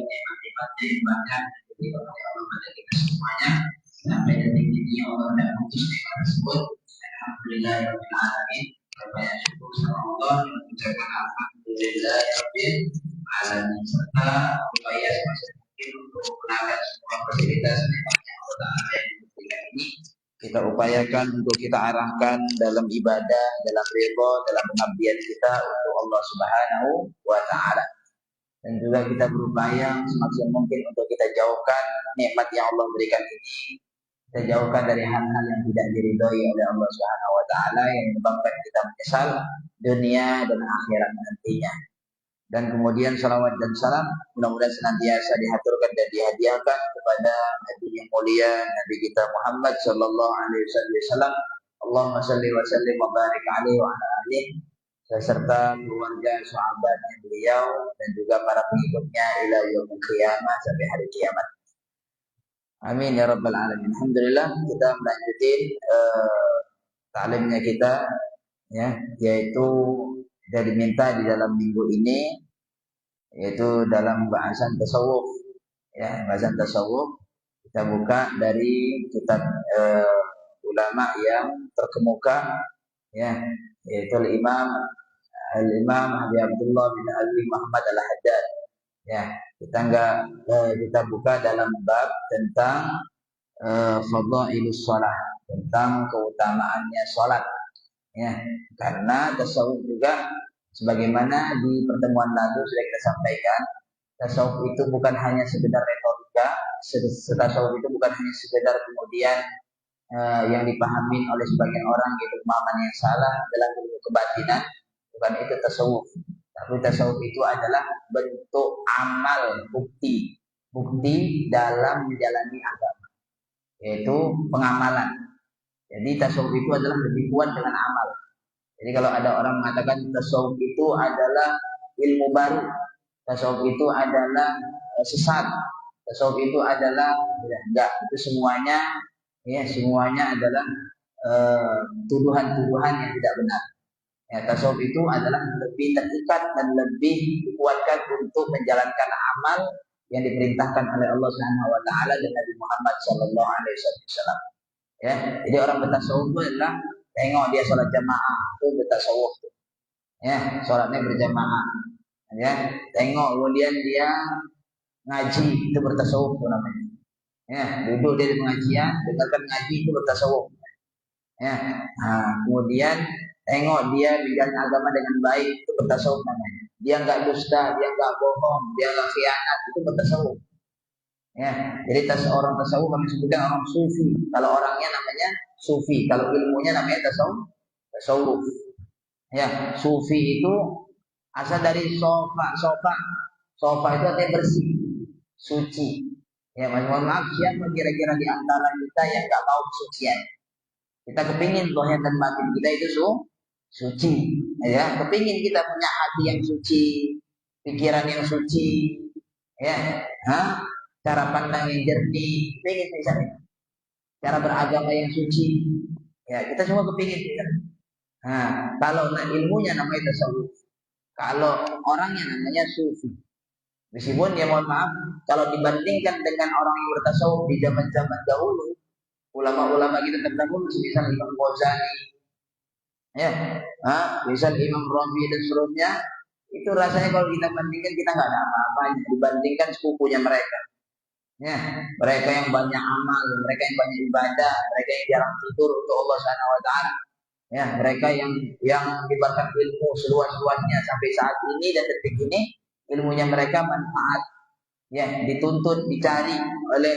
nikmat-nikmatnya yang banyak diberikan oleh Allah pada kita semuanya. Sampai detik ini Allah tidak putus nikmat tersebut. Alhamdulillahirabbil alamin. Banyak syukur sama Allah dan mengucapkan alhamdulillahirabbil alamin, serta upaya semasa mungkin untuk menggunakan semua fasilitas nikmatnya Allah Ta'ala yang diberikan ini kita upayakan untuk kita arahkan dalam ibadah, dalam ridha, dalam pengabdian kita untuk Allah Subhanahu wa Ta'ala. Dan juga kita berupaya semaksimal mungkin untuk kita jauhkan nikmat yang Allah berikan ini, kita jauhkan dari hal-hal yang tidak diridhoi oleh Allah Subhanahu wa Ta'ala yang menyebabkan kita menyesal dunia dan akhirat nantinya. Dan kemudian salawat dan salam mudah-mudahan senantiasa dihaturkan dan dihadiahkan kepada Nabi yang mulia, Nabi kita Muhammad sallallahu alaihi wasallam. Allahumma shalli wa sallim wa barik alaihi wa ala alihi beserta keluarga sahabatnya beliau dan juga para pengikutnya ila yaumil qiyamah, sampai hari kiamat. Amin ya rabbal alamin. Alhamdulillah, kita melanjutin ta'limnya kita ya, yaitu kita diminta di dalam minggu ini yaitu dalam bahasan tasawuf ya, bahasan tasawuf kita buka dari kitab ulama yang terkemuka ya, yaitu Al-Imam Abi Abdullah bin Ali Muhammad Al-Haddad ya. Kita buka dalam bab tentang fadailus shalah, tentang keutamaannya salat ya, karena tasawuf juga sebagaimana di pertemuan lalu sudah kita sampaikan, tasawuf itu bukan hanya sekedar retorika, tasawuf itu bukan hanya sekedar kemudian yang dipahami oleh sebagian orang yaitu pemahaman yang salah dalam ilmu kebatinan, bukan itu tasawuf. Tapi tasawuf itu adalah bentuk amal, bukti dalam menjalani agama, yaitu pengamalan. Jadi tasawuf itu adalah lebih kuat dengan amal. Jadi kalau ada orang mengatakan tasawuf itu adalah ilmu baru, tasawuf itu adalah sesat, tasawuf itu adalah enggak, itu semuanya adalah tuduhan-tuduhan yang tidak benar. Ya, tasawuf itu adalah lebih terikat dan lebih dikuatkan untuk menjalankan amal yang diperintahkan oleh Allah Subhanahu wa Ta'ala dan Nabi Muhammad sallallahu alaihi wasallam. Ya, jadi orang bertasawuf itu adalah tengok dia sholat jamaah, itu bertasawuf. Ya, sholatnya berjamaah. Ya, tengok kemudian dia ngaji, itu bertasawuf namanya. Ya, duduk di pengajian, dengarkan ngaji, itu bertasawuf. Ya, kemudian tengok dia menjalani agama dengan baik, itu bertasawuf namanya. Dia enggak dusta, dia enggak bohong, dia enggak khianat, itu bertasawuf. Ya, jadi orang tasawuf kami sebutkan orang sufi. Kalau orangnya namanya sufi, kalau ilmunya namanya tasawuf. Ya, sufi itu asal dari sofa itu artinya bersih, suci. Ya, mohon maaf, siapa kira-kira di antara kita yang enggak mau kesucian? Kita kepingin zahir dan batin kita itu suci, ya. Kepingin kita punya hati yang suci, pikiran yang suci, ya. Cara pandang yang jernih, kepingin misalnya. Cara beragama yang suci, ya. Kita semua kepingin. Kalau ilmunya namanya tasawuf, kalau orangnya namanya sufi. Meskipun ya mohon maaf, kalau dibandingkan dengan orang yang bertasawuf di zaman-zaman dahulu, ulama-ulama kita terdahulu, misal Imam Ghazali, ya, misal Imam Rabi dan seterusnya, itu rasanya kalau kita bandingkan kita nggak ada apa-apanya dibandingkan sepupunya mereka. Ya, mereka yang banyak amal, mereka yang banyak ibadah, mereka yang jarang tidur untuk Allah Subhanahu wa Ta'ala. Ya, mereka yang menyebarkan ilmu seluas-luasnya sampai saat ini dan detik ini, ilmunya mereka manfaat. Ya, dituntut, dicari oleh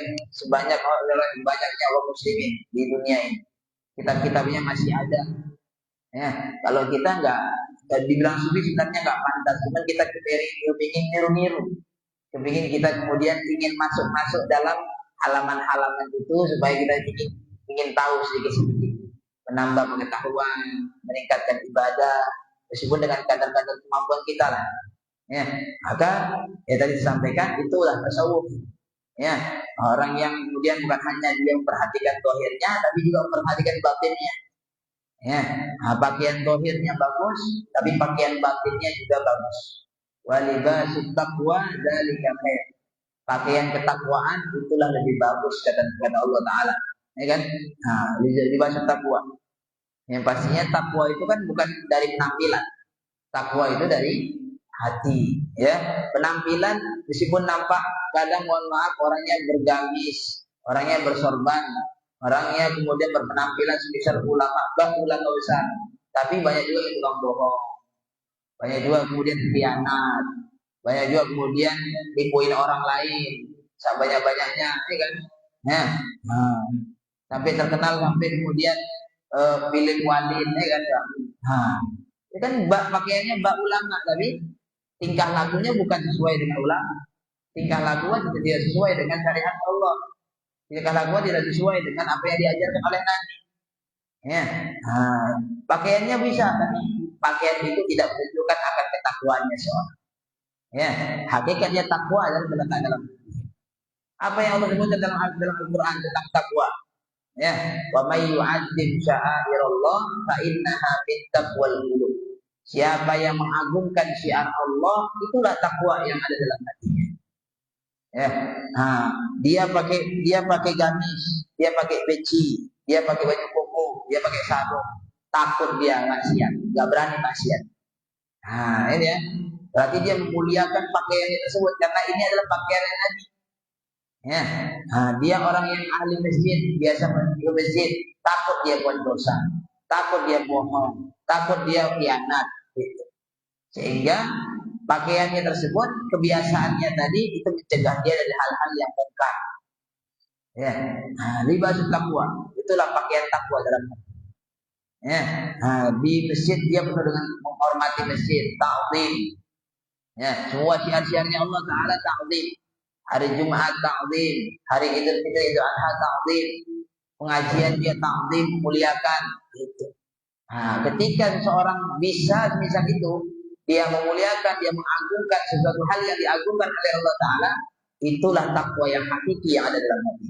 banyaknya orang muslimin di dunia ini. Kitab-kitabnya masih ada. Ya, kalau kita nggak dibilang sufi sebenarnya nggak pantas, cuman kita kepingin niru-niru. Kepingin kita kemudian ingin masuk dalam halaman-halaman itu supaya kita ingin tahu sedikit-sedikit, menambah pengetahuan, meningkatkan ibadah, meskipun dengan kadar-kadar kemampuan kita lah. Ya, maka ya tadi disampaikan itulah tasawuf. Ya, orang yang kemudian bukan hanya dia memperhatikan zahirnya, tapi juga memperhatikan batinnya. Ya, pakaian zahirnya bagus, tapi pakaian batinnya juga bagus. Walibasut taqwa dzalika khair. Pakaian ketakwaan itulah lebih bagus kata Allah Taala, ya kan? Nah, dibahas takwa. Yang pastinya takwa itu kan bukan dari penampilan. Takwa itu dari hati, ya. Penampilan meskipun nampak kadang mohon maaf orangnya bergamis, orangnya bersorban, orangnya kemudian berpenampilan semisal ulama besar, tapi banyak juga yang tukang bohong, banyak juga kemudian khianat, banyak juga kemudian nipuin orang lain, sebanyak-banyaknya, ya kan? Ya. Nah, sampai terkenal sampai kemudian pilih walin, ya kan? Nah, itu kan pakaiannya bak ulama, tapi tingkah lakunya bukan sesuai dengan ulama. Tingkah lakunya tidak sesuai dengan syariat Allah. Tingkah lakunya tidak sesuai dengan apa yang diajarkan oleh Nabi. Ya, nah, pakaiannya bisa, tapi pakaian itu tidak menunjukkan akan ketakwaannya seorang. Ya, hakikatnya takwa adalah terletak dalam apa yang Allah sebutkan dalam Al-Quran tentang takwa. Ya, wa may yu'azzim sya'airallah fa innaha min taqwal qulub. Siapa yang mengagungkan syiar Allah, itulah takwa yang ada dalam hatinya. Ya, nah, dia pakai gamis, dia pakai peci, dia pakai baju koko, dia pakai sarung, takut dia maksiat, nggak berani maksiat. Nah, ini ya, berarti dia memuliakan pakaiannya tersebut karena ini adalah pakaian Nabi. Ya, nah, dia orang yang ahli masjid, biasa pergi ke masjid, takut dia buat dosa, takut dia bohong, takut dia khianat, gitu. Sehingga pakaiannya tersebut, kebiasaannya tadi itu mencegah dia dari hal-hal yang mungkar. Ya, nah, libasul taqwa, itulah pakaian takwa dalam hati. Ya, nah, di masjid dia penuh dengan menghormati masjid, ta'zim. Ya, semua syiar-syiarnya Allah Taala ta'zim. Hari Jumat ta'zim, hari Idul Fitri, Idul Adha ta'zim, pengajian dia ta'zim, memuliakan, gitu. Nah, ketika seorang bisa misal itu, dia memuliakan, dia mengagungkan sesuatu hal yang diagungkan oleh Allah Ta'ala, itulah takwa yang hakiki yang ada dalam hati.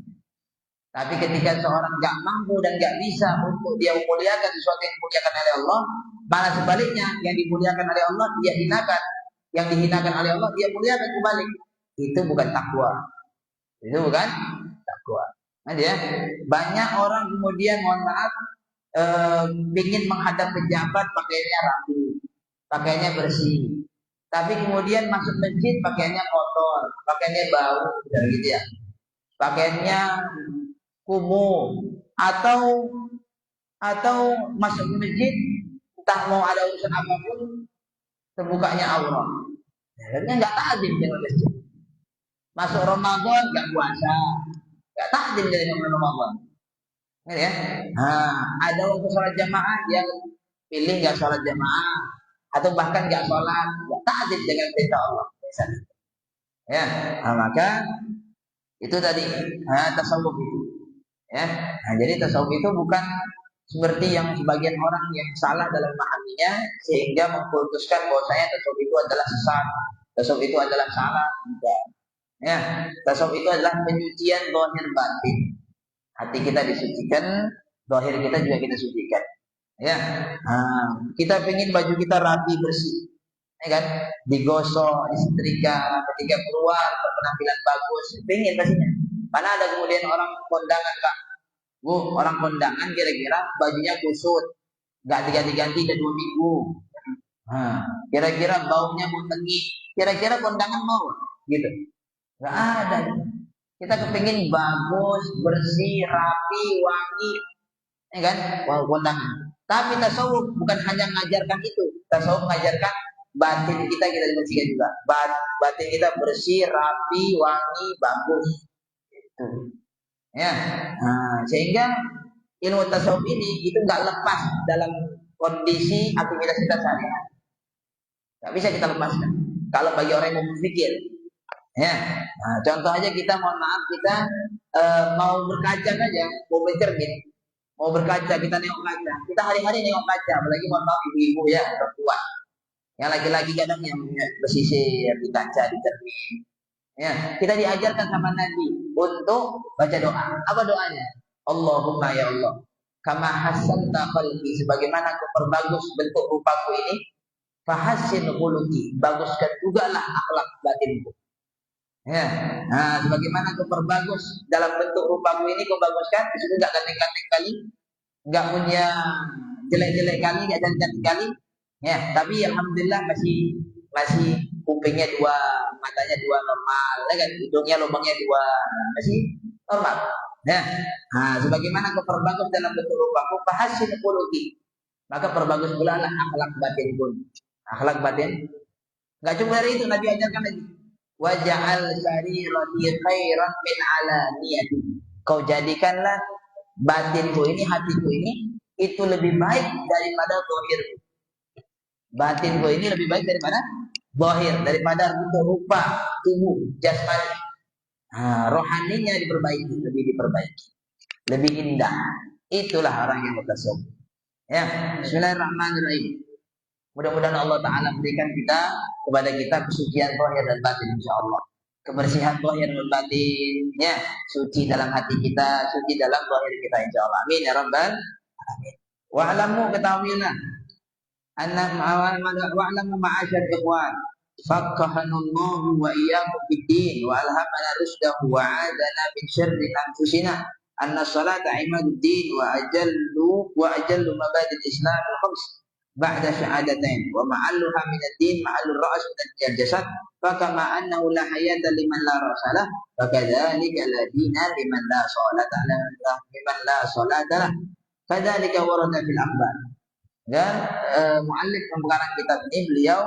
Tapi ketika seorang gak mampu dan gak bisa untuk dia memuliakan sesuatu yang dimuliakan oleh Allah, malah sebaliknya, yang dimuliakan oleh Allah, dia hinakan. Yang dihinakan oleh Allah, dia muliakan kembali. Itu bukan takwa. Itu bukan takwa. Nah, dia banyak orang kemudian mohon maaf ingin menghadap pejabat pakaiannya rapi, pakaiannya bersih. Tapi kemudian masuk masjid pakaiannya kotor, pakaiannya bau, gitu ya. Pakaiannya kumuh atau masuk ke masjid entah mau ada urusan apapun terbukanya aurat. Akhirnya nggak takdim dengan masjid. Masuk Ramadan nggak puasa, nggak takdim dengan Ramadan. Ya. Nah, ada waktu sholat jamaah yang pilih nggak sholat jamaah atau bahkan nggak sholat, nggak takdim dengan perintah Allah. Ya, nah, maka itu tadi tasawuf itu. Ya, nah, jadi tasawuf itu bukan seperti yang sebagian orang yang salah dalam memahaminya sehingga mengkultuskan bahwasanya tasawuf itu adalah sesat, tasawuf itu adalah salah. Tidak. Ya, tasawuf itu adalah penyucian zahir batin. Hati kita disucikan, zahir kita juga kita sucikan. Ya, nah, kita pengen baju kita rapi bersih, ya kan? Digosok, disetrika, ketika keluar berpenampilan bagus, pengen pastinya. Mana ada kemudian orang kondangan Kak, orang kondangan kira-kira bajunya kusut, nggak diganti-ganti udah 2 minggu. Nah, kira-kira baunya mau tinggi, kira-kira kondangan mau, gitu? Nggak ada. Kita kepingin bagus, bersih, rapi, wangi, ya kan? Wow, kondangan. Tapi tasawuf bukan hanya mengajarkan itu. Tasawuf mengajarkan batin kita bersihkan juga. Batin kita bersih, rapi, wangi, bagus. Itu. Ya. Nah, sehingga ilmu tasawuf ini itu nggak lepas dalam kondisi aktivitas kita sehari-hari. Nggak bisa kita lepaskan. Kalau bagi orang yang mau berpikir, ya. Nah, contoh aja kita mohon maaf kita mau berkaca saja, mau bercermin, mau berkaca kita nengok kaca. Kita hari-hari nengok kaca, apalagi mohon maaf ibu-ibu ya perempuan. Yang laki-laki kadang yang bersisir di kaca, di cermin. Ya, kita diajarkan sama Nabi untuk baca doa. Apa doanya? Allahumma ya Allah, kama hasanta qalbi, sebagaimana kau perbagus bentuk rupaku ini, fahassin khuluqi, baguskan jugalah akhlak batinku. Ya. Nah, sebagaimana kau perbagus dalam bentuk rupamu ini kau baguskan, itu enggak ganteng-ganteng kali, enggak punya jelek-jelek kali, enggak cantik kali. Ya, tapi alhamdulillah masih masih kupingnya dua, matanya dua normal, ya kan? Hidungnya lubangnya dua, masih normal. Ya. Nah, sebagaimana kau perbagus dalam bentuk rupamu, fahasin khuluqi. Maka perbagus pula lah akhlak batin pun. Akhlak batin. Enggak cuma dari itu, Nabi ajarkan lagi. Waja'al sarirati khairan min alaniyati. Kau jadikanlah batinku ini, hatiku ini itu lebih baik daripada zahirku. Batinku ini lebih baik daripada zahir, daripada rupa tubuh jasmani. Nah, rohaninya diperbaiki, lebih diperbaiki, lebih indah. Itulah orang yang bertasawuf. Ya, Bismillahirrahmanirrahim. Mudah-mudahan Allah Ta'ala berikan kepada kita kesucian zahir dan batin, insya Allah. Kebersihan zahir dan batin, ya, suci dalam hati kita, suci dalam zahir kita, insya Allah. Amin ya rabbal alamin. Wa'lamu, ketahuilah, wa'lamu ma'asyar ikhwan, faqahanallahu wa iyyakum fid-din wa alhamana rusdahu wa 'adana min syarri anfusina. Anna salata imaduddin wa ajallu mabadil islam al-khams ba'da syahadatain wa ma'alluha min ad-din ma'allur ra's min al-jasad fa kama annahu la hayata liman la rasalah fa kadzalika la dina liman la salata lah kadzalika warada fil akhbar. Dan muallif pembukaan kitab ini beliau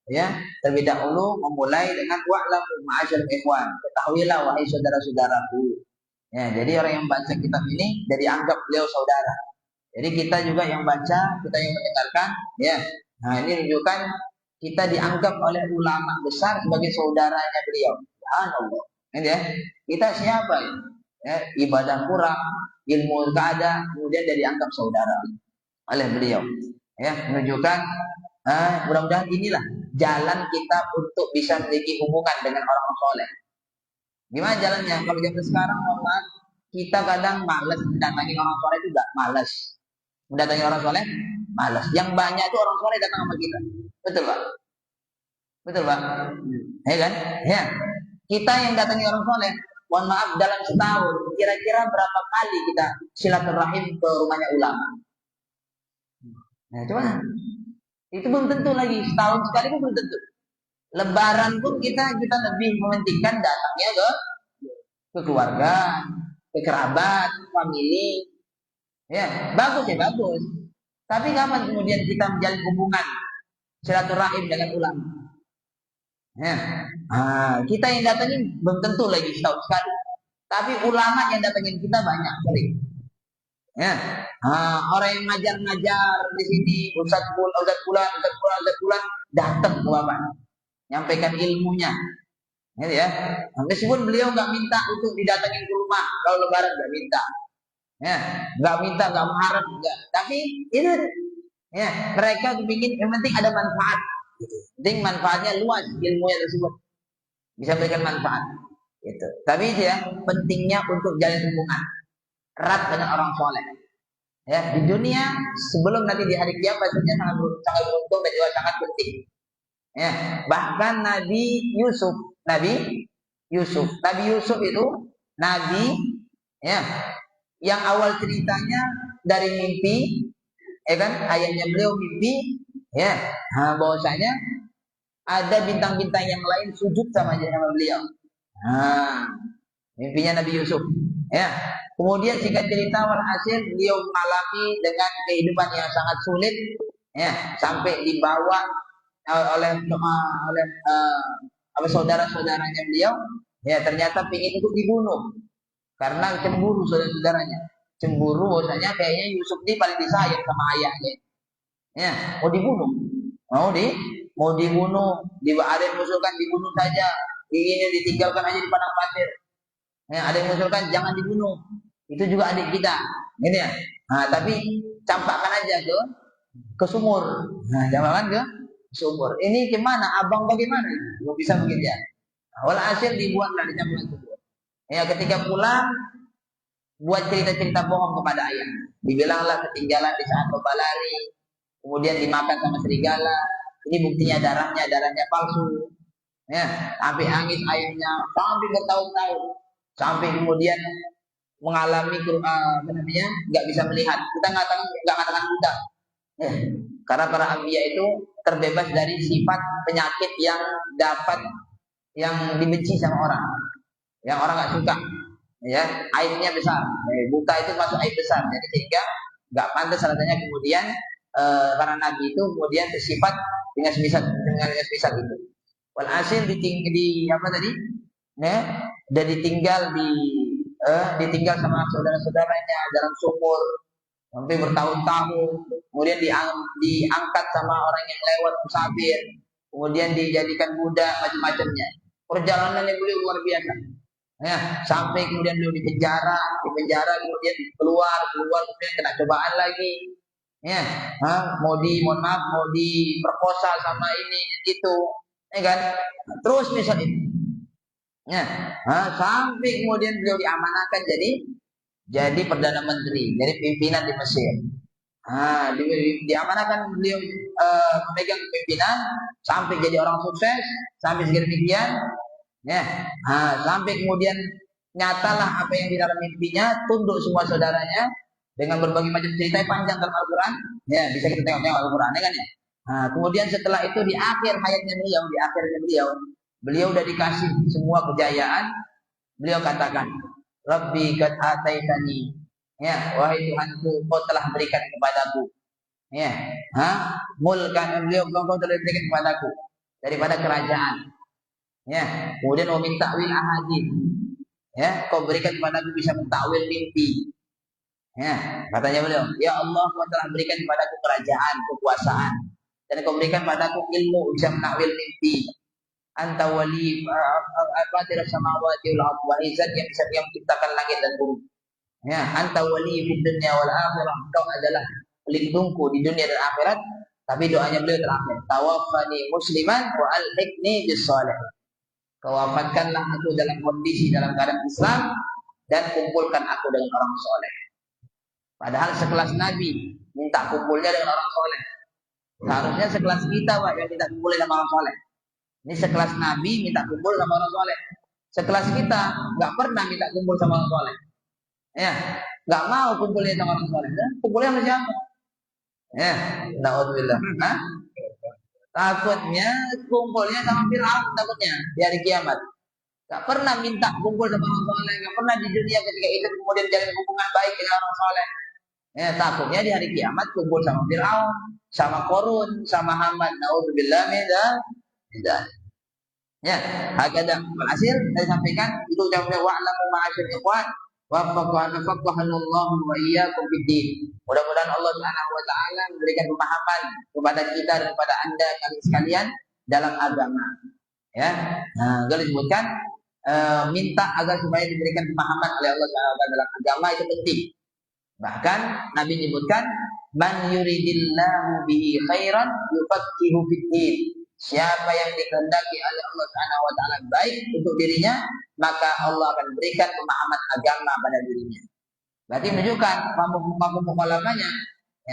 ya terlebih dahulu memulai dengan wa'lamu ma'asyar ikhwan, ketahuilah wahai saudara-saudaraku. Ya, jadi orang yang baca kitab ini jadi anggap beliau saudara. Jadi kita juga yang baca, kita yang mendengarkan, ya. Nah, ini menunjukkan kita dianggap oleh ulama besar sebagai saudaranya beliau. Subhanallah. Ini ya. Kita siapa ya? Ya, ibadah kurang, ilmu keadaan, kemudian jadi anggap saudara oleh beliau. Ya, menunjukkan mudah-mudahan inilah jalan kita untuk bisa memiliki hubungan dengan orang soleh. Gimana jalannya? Kalau zaman sekarang orang kita kadang malas mendatangi orang soleh itu enggak malas. Mendatangi orang soleh malas. Yang banyak itu orang soleh datang sama kita. Betul Pak? Betul Pak? Ya kan? Ya. Kita yang datangi orang soleh, mohon maaf dalam setahun kira-kira berapa kali kita silaturahim ke rumahnya ulama? Nah, coba. Itu belum tentu lagi. Setahun sekali pun belum tentu. Lebaran pun kita lebih mementingkan datangnya ke keluarga, ke kerabat, famili. Ya, bagus ya bagus. Tapi kapan kemudian kita menjalin hubungan silaturahim dengan ulama? Ya, kita yang datangin belum tentu lagi setahun sekali. Tapi ulama yang datangin kita banyak sekali. Ya, orang yang ngajar di sini Ustaz bulan datang ke bapak, nyampaikan ilmunya. Ya, meskipun beliau nggak minta untuk didatangin ke rumah kalau lebaran nggak minta. Ya, nggak minta, nggak mengharap, nggak. Tapi itu, ya, mereka kepingin yang penting ada manfaat. Penting manfaatnya luas, ilmunya tersebut bisa memberikan manfaat. Gitu. Tapi ya, pentingnya untuk jalin hubungan erat dengan orang soleh. Ya, di dunia sebelum nanti di hari kiamat saja sangat beruntung dan juga sangat penting. Ya, bahkan Nabi Yusuf itu Nabi, ya, yang awal ceritanya dari mimpi, ya kan, ayahnya beliau mimpi, ya, bahwasanya ada bintang-bintang yang lain sujud sama beliau. Mimpinya Nabi Yusuf, ya. Kemudian singkat cerita walhasil beliau mengalami dengan kehidupan yang sangat sulit, ya, sampai dibawa oleh saudara-saudaranya beliau, ya, ternyata ingin untuk dibunuh. Karena cemburu saudara-saudaranya. Cemburu bahwasanya kayaknya Yusuf ini paling disayang sama ayahnya. Ya, mau dibunuh. Mau dibunuh, ada yang mengusulkan dibunuh saja. Ini ditinggalkan aja di padang pasir. Ya, ada yang mengusulkan jangan dibunuh. Itu juga adik kita. Gitu ya. Tapi campakkan aja ke sumur. Campakkan ke sumur. Ini gimana? Abang bagaimana? Gak bisa begitu ya. Walhasil dibuatlah dicampakkan ke sumur. Ya, ketika pulang buat cerita-cerita bohong kepada ayah. Dibilanglah ketinggalan di saat lomba lari, kemudian dimakan sama serigala. Ini buktinya darahnya palsu. Ya, sampai angin airnya sampai bertahun-tahun, sampai kemudian mengalami nggak bisa melihat. Kita nggak mengatakan buta. Ya, karena para anbiya itu terbebas dari sifat penyakit yang dibenci sama orang, yang orang nggak suka. Ya, aibnya besar. Buta itu masuk aib besar. Jadi sehingga nggak pantas alasannya kemudian para nabi itu kemudian bersifat dengan semisal itu. Walhasil di apa tadi? Ya, dan ditinggal sama saudara-saudaranya dalam sumur sampai bertahun-tahun, kemudian diangkat sama orang yang lewat musafir, kemudian dijadikan budak macam-macamnya. Perjalanannya beliau luar biasa. Ya, sampai kemudian beliau di penjara kemudian keluar kemudian kena cobaan lagi. Ya, mau diperkosa sama ini itu, ya kan? Terus misalnya ya, sampai kemudian beliau diamanahkan jadi perdana menteri, jadi pimpinan di Mesir. Diamanahkan beliau memegang kepimpinan sampai jadi orang sukses, sampai sedemikian. Ya, sampai kemudian nyatalah apa yang di dalam mimpinya, tunduk semua saudaranya dengan berbagai macam cerita panjang dalam Al-Quran. Ya, bisa kita tengok Al-Quran, ya kan ya. Kemudian setelah itu di akhirnya beliau udah dikasih semua kejayaan. Beliau katakan, Rabbi qad ataitani. Ya, wahai Tuhanku, kau telah berikan kepadaku. Ya, mulkan kau telah berikan kepadaku daripada kerajaan. Ya, kemudian mau minta wil ahadith. Ya, kau berikan kepadaku bisa mentakwil mimpi. Ya, katanya beliau, ya Allah, kau telah berikan kepadaku kerajaan, kekuasaan, dan kau berikan padaku ilmu bisa menakwil mimpi. Anta wali al-fatir samawati wal ardh, wa izat yang bisa menciptakan langit dan bumi. Ya, anta wali fid dunya wal akhirah, kau adalah pelindungku di dunia dan akhirat. Tapi doanya beliau terakhir, tawaffani musliman wa alhiqni bis shalihin. Kau wafatkanlah aku dalam kondisi dalam keadaan Islam dan kumpulkan aku dengan orang soleh. Padahal sekelas Nabi minta kumpulnya dengan orang soleh. Seharusnya sekelas kita Pak yang minta kumpulnya sama orang soleh. Ini sekelas Nabi minta kumpul sama orang soleh. Sekelas kita nggak pernah minta kumpul sama orang soleh. Ya, nggak mau kumpulnya sama orang soleh. Kumpulnya sama siapa? Ya, naudzubillah. Takutnya kumpulnya sama Firaun, takutnya di hari kiamat. Gak pernah minta kumpul sama orang soleh, gak pernah di dunia ketika itu kemudian jalin hubungan baik dengan orang soleh. Ya, takutnya di hari kiamat kumpul sama Firaun, sama Korun, sama Haman. Naudzubillah min dzalik. Ya, hakada. Hasil saya sampaikan itu ucapan wa'lamu ma'asyil ikhwan waffaqahanallahu wa iyyakum fiddin. Mudah-mudahan Allah Subhanahu wa taala memberikan pemahaman kepada kita dan kepada Anda sekalian dalam agama. Ya. Kalau disebutkan minta agar supaya diberikan pemahaman oleh Allah Subhanahu wa taala dalam agama itu penting. Bahkan Nabi menyebutkan man yuridillahu bihi khairan yufaqihu fiddin. Siapa yang dikehendaki oleh Allah Subhanahu wa taala baik untuk dirinya, maka Allah akan berikan pemahaman agama pada dirinya. Berarti menunjukkan pemahamannya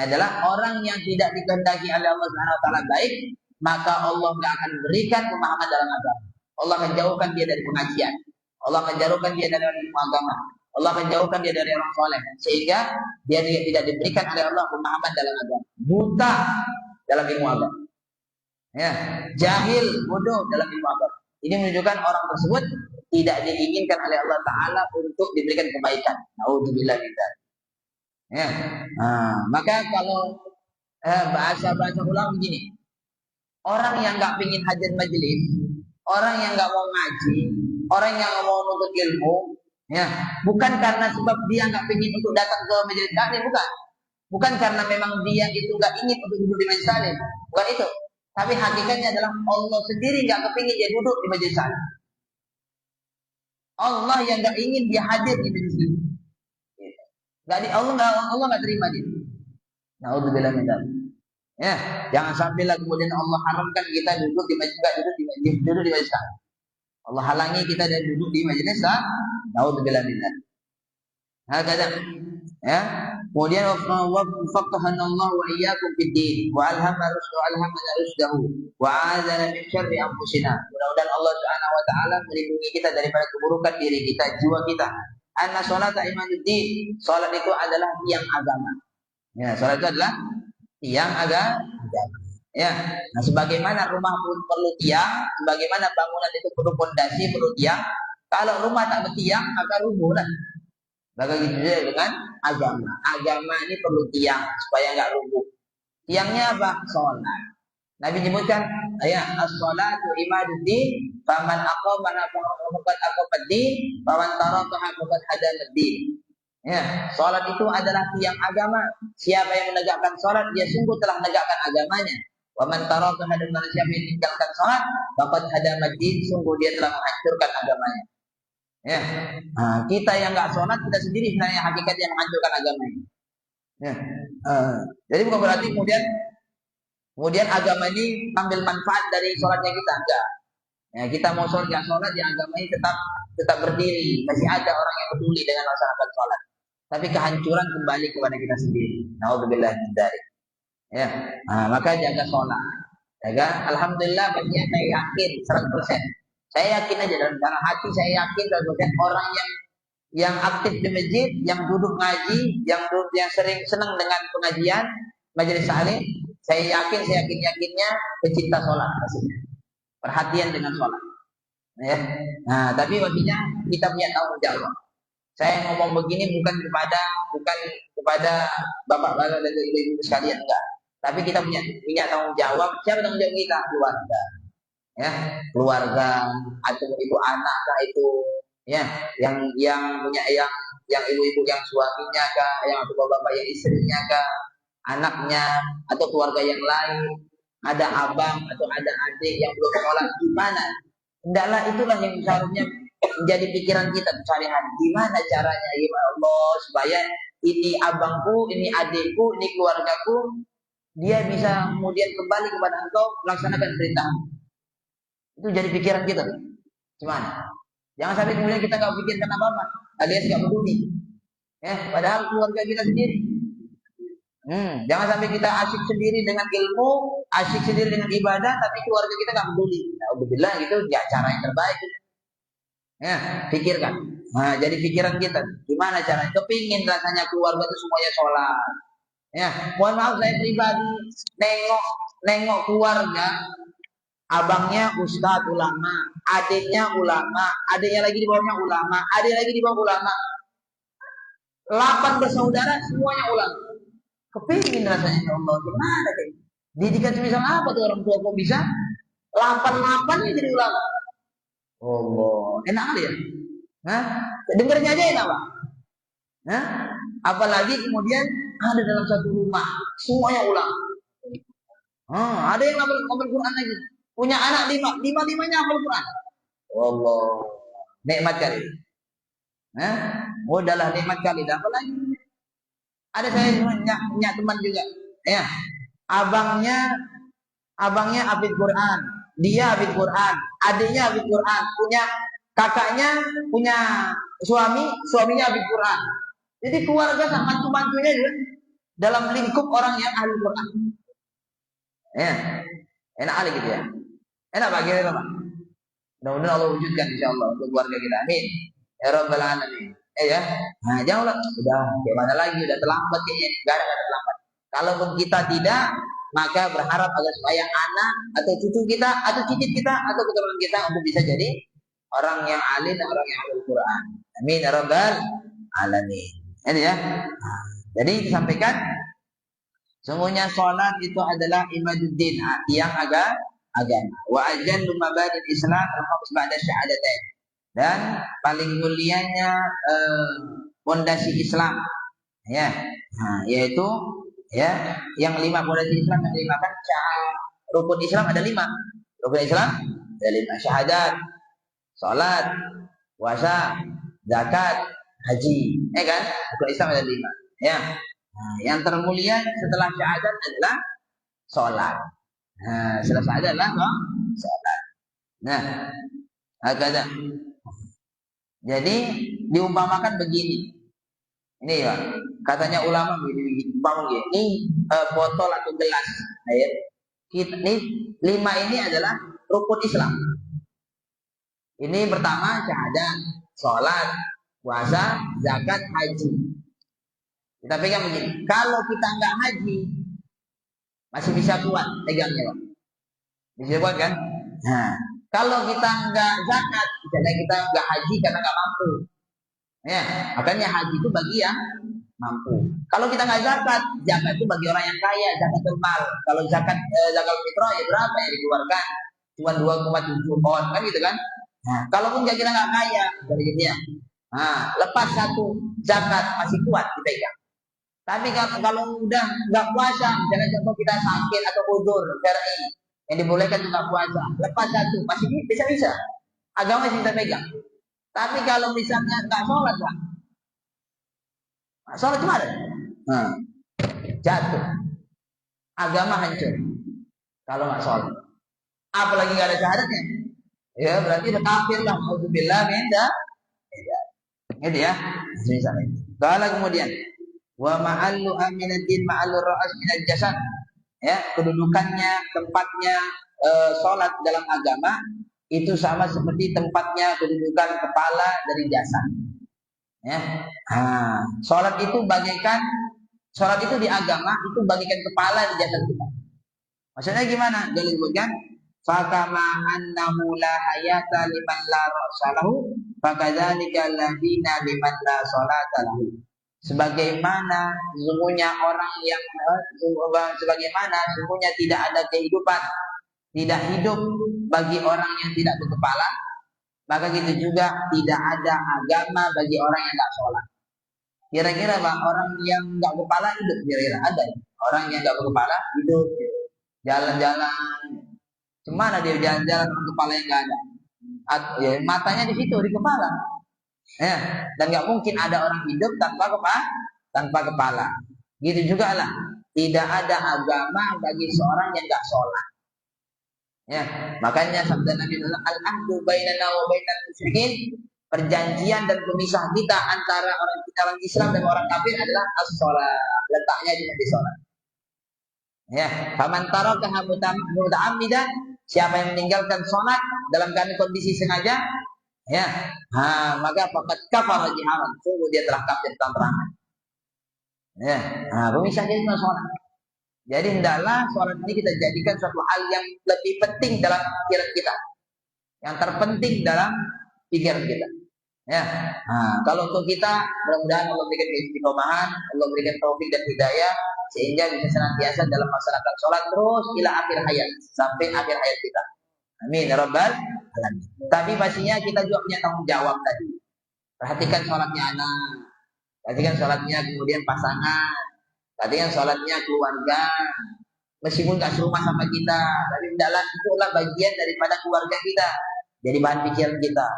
adalah orang yang tidak dikehendaki oleh Allah Subhanahu wa taala baik, maka Allah tidak akan berikan pemahaman dalam agama. Allah akan jauhkan dia dari pengajian. Allah akan jauhkan dia dari ilmu agama. Allah akan jauhkan dia dari orang soleh, sehingga dia tidak diberikan oleh Allah pemahaman dalam agama. Buta dalam ilmu agama. Ya, jahil, bodoh dalam ilmu agama. Ini menunjukkan orang tersebut tidak diinginkan oleh Allah Taala untuk diberikan kebaikan. Naudzubillah min dzalik. Ya, maka kalau bahasa ulama begini, orang yang nggak pingin hadir majelis, orang yang nggak mau ngaji, orang yang nggak mau menuntut ilmu, ya, bukan karena sebab dia nggak pingin untuk datang ke majelis taklim, bukan karena memang dia itu nggak ingin untuk duduk di majelis taklim, bukan itu. Tapi hakikatnya adalah Allah sendiri nggak kepingin dia duduk di majelis taklim. Allah yang nggak ingin dia hadir di majelis taklim. Allah nggak terima dia. Naudzubillah min dzalik. Ya, jangan sampailah kemudian Allah haramkan kita duduk di majelis taklim. Allah halangi kita dari duduk di majelis taklim. Naudzubillah min dzalik. Hakada Ya. Kemudian wafaqahana Allah wa iyyakum fid din wa alhamana rusdahu wa a'adzana min syarri anfusina. Mudah-mudahan Allah Subhanahu wa taala melindungi kita daripada keburukan diri kita, jiwa kita. Anna sholata imaduddin. Salat itu adalah tiang agama. Ya, salat itu adalah tiang agama. Ya. Nah, sebagaimana rumah pun perlu tiang, sebagaimana bangunan itu perlu pondasi, perlu tiang. Kalau rumah tak bertiang, maka rubuhlah. Maka gitu juga dengan agama. Agama ini perlu tiang supaya enggak rubuh. Tiangnya apa? Salat. Nabi menyebutkan, ya, as-salatu imaduddin, faman aqama faqad aqamaddin, faman tarakaha faqad hadamaddin. Ya, salat itu adalah tiang agama. Siapa yang menegakkan salat, dia sungguh telah menegakkan agamanya. Waman tarakaha, dan siapa yang meninggalkan salat, faqad hadamaddin, sungguh dia telah menghancurkan agamanya. Ya, nah, kita yang nggak sholat, kita sendiri sebenarnya hakikat yang menghancurkan agama ini. Ya. Jadi bukan berarti kemudian agama ini ambil manfaat dari sholatnya kita, enggak. Ya, kita mau sholat nggak sholat, ya agama ini tetap berdiri. Masih ada orang yang peduli dengan melaksanakan sholat. Tapi kehancuran kembali kepada kita sendiri. Naudzubillah min dzalik. Ya, maka jaga sholat. Jaga. Alhamdulillah, bagian saya yakin 100%. Saya yakin aja dalam hati saya yakin orang yang aktif di masjid, yang duduk ngaji, yang sering senang dengan pengajian, majelis salim, saya yakinnya pecinta sholat maksudnya. Perhatian dengan sholat. Ya. Nah, tapi maksudnya kita punya tanggung jawab. Saya ngomong begini bukan kepada bapak-bapak dan ibu-ibu sekalian, enggak. Tapi kita punya tanggung jawab. Siapa tanggung jawab kita? Keluarga. Ya, keluarga atau ibu anak kah itu, ya, yang punya yang ibu-ibu yang suaminya kah, yang atau bapak yang istrinya kah, anaknya atau keluarga yang lain, ada abang atau ada adik yang belum sholat, gimana? Hendaklah itulah yang seharusnya menjadi pikiran kita sehari-hari. Gimana caranya, ya Allah, supaya ini abangku, ini adikku, ini keluargaku, dia bisa kemudian kembali kepada Engkau, melaksanakan perintahmu. Itu jadi pikiran kita. Gimana? Jangan sampai kemudian kita nggak pikirkan apa-apa, alias nggak peduli. Ya, padahal keluarga kita sendiri. Jangan sampai kita asyik sendiri dengan ilmu, asyik sendiri dengan ibadah, tapi keluarga kita nggak peduli. Alhamdulillah, itu ya cara yang terbaik. Ya, pikirkan. Nah, jadi pikiran kita, gimana caranya? Kepingin rasanya keluarga itu semuanya sholat. Ya, mohon maaf saya pribadi nengok keluarga. Abangnya ustadz ulama, adiknya ulama, adiknya lagi di bawahnya ulama, adik lagi di bawah ulama. 8 bersaudara semuanya ulama. Kepingin rasanya, ya Allah, gimana kayak? Didikan semisal apa tuh orang tua kok bisa 8-8 jadi ulama? Allah, enak kali ya? Hah? Dengarnya aja enak Pak. Hah? Apalagi kemudian ada dalam satu rumah semuanya ulama. Ada yang ngapal Quran lagi. Punya anak 5, 5-5-nya hafal Quran. Allah, nikmat kali. Udahlah nikmat kali. Dah apa lagi? Ada saya punya teman juga. Ya, abangnya hafid Quran, dia hafid Quran, adiknya hafid Quran, punya kakaknya punya suaminya hafid Quran. Jadi keluarga sama mantu-mantunya juga dalam lingkup orang yang ahli Quran. Ya, enak kali gitu ya. Enak bagi kita, Pak. Mudah-mudahan Allah wujudkan insyaallah untuk keluarga kita. Amin. Ya rabbal alamin. Ya. Nah, janganlah sudah gimana lagi, udah terlambat kayaknya. Enggak ada terlambat. Kalaupun kita tidak, maka berharap agar supaya anak atau cucu kita atau cicit kita atau keturunan kita untuk bisa jadi orang yang alim dan orang yang hafal Quran. Amin ya rabbal alamin. Ini ya. Nah, jadi disampaikan sungguhnya sholat itu adalah imaduddin, tiang agama. Wa ajallu mabadil Islam al-khams ba'da syahadatain. Dan paling mulianya fondasi Islam, ya. Nah, yaitu ya, yang 5 fondasi Islam yang dimakan rukun Islam ada 5. Rukun Islam ada 5, syahadat, salat, puasa, zakat, haji. Ya kan? Rukun Islam ada 5. Ya. Nah, yang termulia setelah syahadat adalah salat. Nah, setelah adalah salat. Nah, agak. Jadi diumpamakan begini. Ini ya, Katanya ulama begini, ini botol atau gelas air. Ini 5 ini adalah rukun Islam. Ini pertama syahadat, sholat, puasa, zakat, haji. Kita pegang begini. Kalau kita nggak haji, masih bisa kuat pegangnya, Pak. Bisa kuat kan? Nah, kalau kita nggak zakat, misalnya kita nggak haji karena nggak mampu. Ya, makanya haji itu bagi yang mampu. Kalau kita nggak zakat, zakat itu bagi orang yang kaya, zakat mal. Kalau zakat fitrah ya berapa yang dikeluarkan? Cuma 2,7 pohon kan gitu kan? Nah, kalaupun kita nggak kaya, dari gitu ya. Nah, lepas 1 zakat masih kuat dipegang. Tapi kalau udah nggak puasa, misalnya contoh kita sakit atau udzur syar'i yang dibolehkan juga puasa, lepas 1 masih bisa. Agama masih kita pegang. Tapi kalau misalnya nggak sholat, Pak, sholat cuma ada, jatuh, agama hancur. Kalau nggak sholat, apalagi nggak ada syahadatnya, ya berarti udah kafir lah. Alhamdulillah, beda, gitu ya. Misalnya, kalau kemudian wa ma'allu aminatin ma'allu ra'as minal jasad, ya, kedudukannya, tempatnya sholat dalam agama itu sama seperti tempatnya kedudukan kepala dari jasad. Ya, sholat itu bagaikan, sholat itu di agama itu bagaikan kepala di jasad kita. Maksudnya gimana? Dia disebutkan fakama annahu la hayata liman la ra'sa lahu fakadzalika alladziina liman la sholata lahu. Sebagaimana sesungguhnya orang yang sesungguhnya tidak ada kehidupan, tidak hidup bagi orang yang tidak berkepala, maka gitu juga tidak ada agama bagi orang yang tidak sholat. Kira-kira Pak, orang yang nggak berkepala hidup, kira-kira ada ya? Orang yang nggak berkepala hidup, jalan-jalan, cemana dia jalan-jalan dengan kepala yang nggak ada? Ya, matanya di situ, di kepala. Ya, dan nggak mungkin ada orang hidup tanpa kepala. Gitu juga lah, tidak ada agama bagi seorang yang nggak sholat. Ya, makanya sabda Nabi al-ahdu bainana wa bainal musyrikin, perjanjian dan pemisah kita antara orang Islam dan orang kafir adalah as-shalah. Letaknya di sholat. Ya, faman tarakaha muta'ammidan, siapa yang meninggalkan sholat dalam kondisi sengaja, ya, maka faqad kafara jiharan, sungguh dia telah kafir terang-terangan. Ya, pemisahnya itu sholat. Jadi hendaklah sholat ini kita jadikan suatu hal yang lebih penting dalam pikiran kita, yang terpenting dalam pikiran kita. Ya, kalau untuk kita, mudah-mudahan Allah berikan keistiqomahan, Allah berikan taufik dan hidayah, sehingga bisa senantiasa dalam melaksanakan sholat terus ila akhir hayat, sampai akhir hayat kita. Amin ya rabbal alamin. Tapi pastinya kita juga punya tanggung jawab tadi. Perhatikan sholatnya anak, perhatikan sholatnya kemudian pasangan, perhatikan sholatnya keluarga. Meskipun gak serumah sama kita, tapi hendaklah itulah bagian daripada keluarga kita, jadi bahan pikiran kita.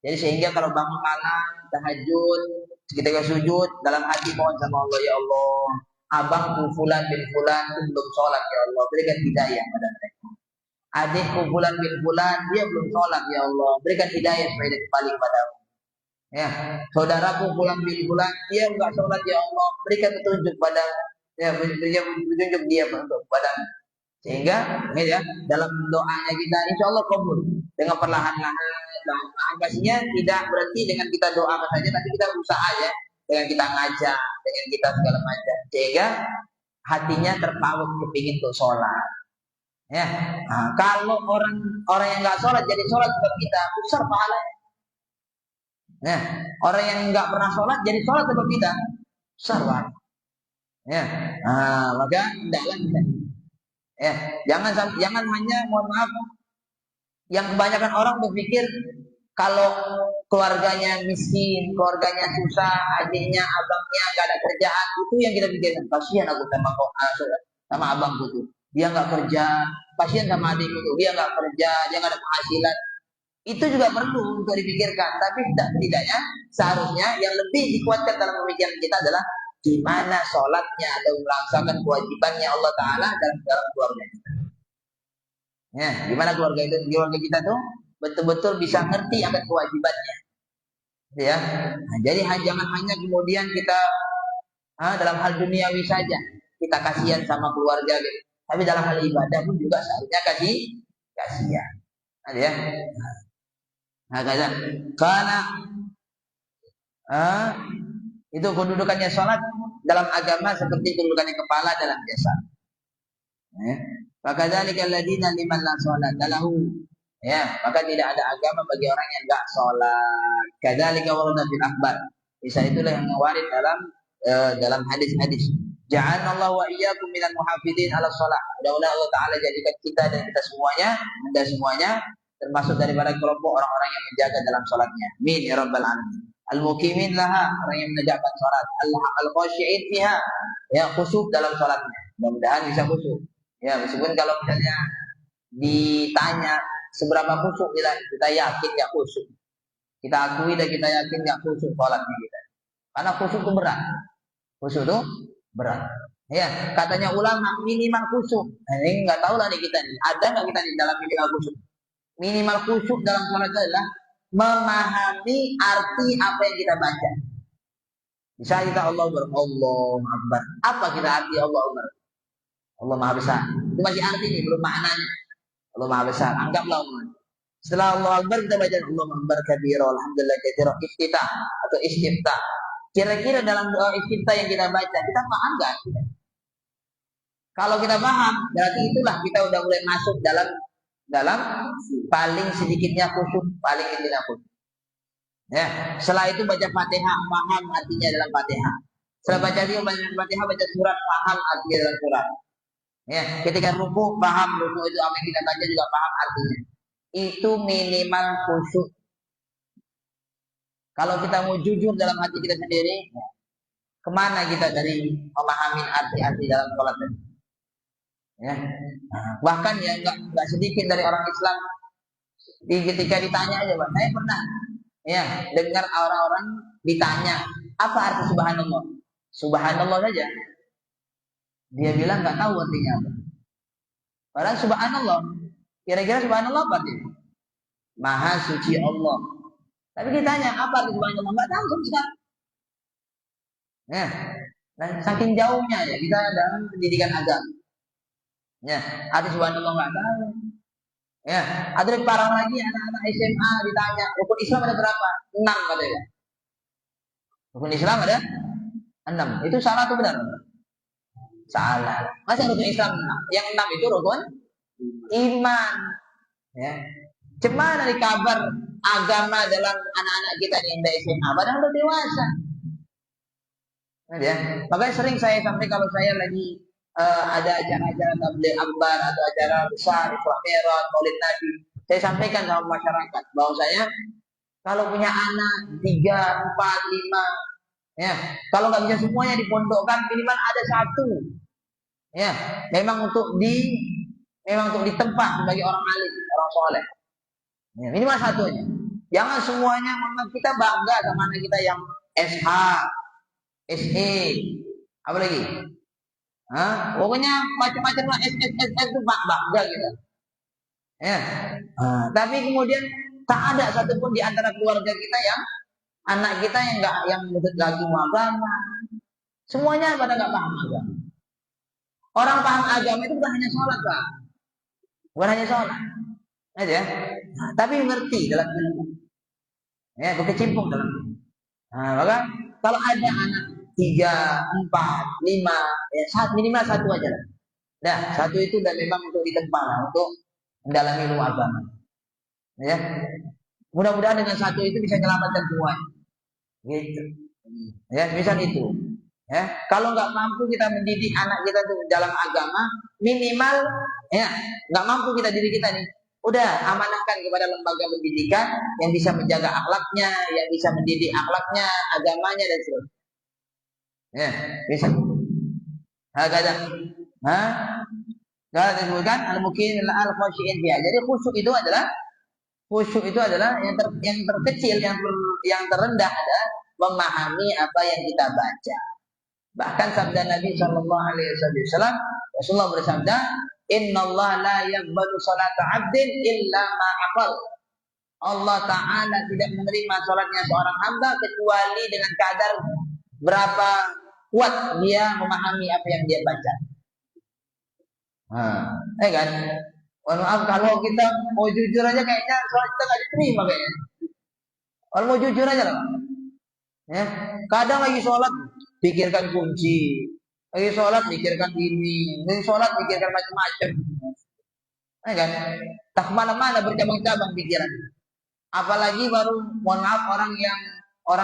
Jadi sehingga kalau bangun malam, tahajud, ketika sujud, dalam hati mohon sama Allah, ya Allah, abangku fulan bin fulan itu belum sholat, ya Allah, berikan hidayah pada mereka. Adikku fulan bin fulan, dia belum sholat, ya Allah, berikan hidayah supaya dia kembali kepadamu. Ya, saudaraku fulan bin fulan, dia enggak sholat, ya Allah, berikan petunjuk pada, ya, berikan petunjuk dia untuk padamu. Sehingga, ya, dalam doanya kita, insya Allah kabul dengan perlahan-lahan. Pastinya tidak berarti dengan kita doakan saja, tapi kita berusaha ya, dengan kita ngajak, dengan kita segala macam, sehingga hatinya terpaut kepingin untuk sholat. Ya, kalau orang yang nggak sholat jadi sholat sebab kita, besar pahalanya. Ya, orang yang nggak pernah sholat jadi sholat sebab kita, besar pahalanya. Ya, maka tidaklah kita. Ya, jangan hanya, mohon maaf, yang kebanyakan orang berpikir kalau keluarganya miskin, keluarganya susah, adiknya, abangnya gak ada kerjaan, itu yang kita pikirkan. Kasihan aku sama abangku tuh, dia nggak kerja. Kasihan sama adikku tuh, dia nggak kerja, dia nggak ada penghasilan. Itu juga perlu untuk dipikirkan. Tapi tidaknya seharusnya yang lebih dikuatkan dalam pemikiran kita adalah gimana sholatnya atau melaksanakan kewajibannya Allah Ta'ala dalam keluarga kita. Ya, gimana keluarga kita tuh betul-betul bisa ngerti akan kewajibannya. Ya. Jadi jangan hanya kemudian kita Dalam hal duniawi saja kita kasihan sama keluarga gitu. Tapi dalam hal ibadah pun juga seharusnya kasihan. Ada ya. Nah, karena itu kedudukannya sholat dalam agama seperti kedudukannya kepala dalam jasad. Maka dzalika alladziina liman la sholata lahu. Ya, maka tidak ada agama bagi orang yang enggak sholat. Kadzalika warada fil akhbar. Bisa itulah yang warid dalam hadis-hadis. Ja'alallahu wa iyyakum minal muhafidin 'ala shalah. Mudah-mudahan Allah Taala jadikan kita dan kita semuanya, Anda semuanya termasuk daripada kelompok orang-orang yang menjaga dalam salatnya. Amin ya rabbal alamin. Al-muqimin laha, orang yang menegakkan salat. Al-khashi'in fiha, ya khusyuk dalam salatnya. Mudah-mudahan bisa khusyuk. Ya, meskipun kalau misalnya ditanya seberapa khusyuk kita yakin enggak khusyuk. Kita akui dan kita yakin enggak khusyuk salatnya kita. Karena khusyuk itu berat. Khusyuk itu berat. Ya, katanya ulama minimal khusyuk. Nah, ini enggak tahu lah nih kita nih. Ada enggak kita di dalam minimal khusyuk? Minimal khusyuk dalam salat adalah memahami arti apa yang kita baca. Misalnya kita Allah Akbar. Apa kita arti Allah Akbar? Allah Maha Besar. Itu masih arti nih, belum maknanya. Allah Maha Besar. Anggaplah Allah. Setelah Allah Akbar kita baca Allah Akbar kabira, alhamdulillah katsira, iftitah atau istiftah. Kira-kira dalam doa istiftah yang kita baca, kita paham enggak? Kalau kita paham, berarti itulah kita udah mulai masuk dalam paling sedikitnya khusyuk, paling intinya khusyuk. Ya, setelah itu baca Fatihah, paham artinya dalam Fatihah. Setelah baca Fatihah, baca surat, paham artinya dalam surat. Ya, ketika ruku, paham ruku itu apa yang kita baca juga paham artinya. Itu minimal khusyuk. Kalau kita mau jujur dalam hati kita sendiri, kemana kita dari memahami arti-arti dalam sholat tadi? Ya, bahkan ya nggak sedikit dari orang Islam ketika ditanya aja, Pak, saya pernah ya dengar orang-orang ditanya apa arti subhanallah, subhanallah saja, dia bilang nggak tahu artinya apa. Padahal subhanallah, kira-kira subhanallah apa artinya? Maha suci Allah. Tapi ditanya apa arti subhanallah, nggak tahu kan? Ya, dan saking jauhnya ya kita dalam pendidikan agama. Ya, arti subhanallah nggak tahu. Ya, ada lebih parah lagi anak-anak SMA ditanya, rukun Islam ada berapa? 6 katanya. Rukun Islam ada 6. Itu salah atau benar? Salah. Masa rukun Islam 6? Yang 6 itu rukun iman. Ya. Cuma dari kabar agama dalam anak-anak kita di SMA, padahal udah dewasa. Ya. Makanya sering saya sampai kalau saya lagi ada acara-acara tabligh akbar atau acara besar, Isra Mi'raj, Maulid Nabi, saya sampaikan sama masyarakat bahwa saya kalau punya anak 3, 4, 5, ya, kalau nggak bisa semuanya dipondokkan, minimal ada 1, ya, memang untuk ditempa sebagai orang alim, orang soleh, ya, minimal 1-nya. Jangan semuanya, kita bangga sama anak kita yang SH, SE, apa lagi? Pokoknya macam-macam lah S itu bangga gitu. Ya. Tapi kemudian tak ada satupun di antara keluarga kita yang anak kita yang enggak yang lagi agama. Semuanya pada enggak paham agama. Orang paham agama itu bukan hanya sholat, Pak. Bukan hanya sholat. Aja. Tapi ngerti dalam ilmu. Ya, berkecimpung dalam ilmu. Maka kalau ada anak 3, 4, 5, ya minimal 1 aja lah. Nah, 1 itu udah memang untuk ditempa untuk mendalami ilmu agama. Ya, mudah-mudahan dengan 1 itu bisa menyelamatkan semuanya. Gitu. Ya, misal itu. Ya, kalau nggak mampu kita mendidik anak kita itu dalam agama, minimal ya nggak mampu kita diri kita nih. Udah amanahkan kepada lembaga pendidikan yang bisa menjaga akhlaknya, yang bisa mendidik akhlaknya, agamanya dan sebagainya. Ya, bisa. Hakada. Kalau disebutkan al-muqim al-khashi'in dia. Jadi khusyuk itu adalah yang terkecil, yang terendah adalah memahami apa yang kita baca. Bahkan sabda Nabi sallallahu alaihi wasallam, Rasulullah bersabda, "Innallaha la yaqbalu salata 'abdin illa ma hafal." Allah Ta'ala tidak menerima salatnya seorang hamba kecuali dengan kadar berapa kuat dia memahami apa yang dia baca. Kan? Mohon maaf kalau kita mau jujur aja kayaknya sholat kita nggak diterima kayaknya. Kalau mau jujur aja lah. Ya, kadang lagi sholat pikirkan kunci, lagi sholat pikirkan ini, lagi sholat pikirkan macam-macam. Kan? Tak kemana-mana bercabang-cabang pikiran. Apalagi baru, mohon maaf orang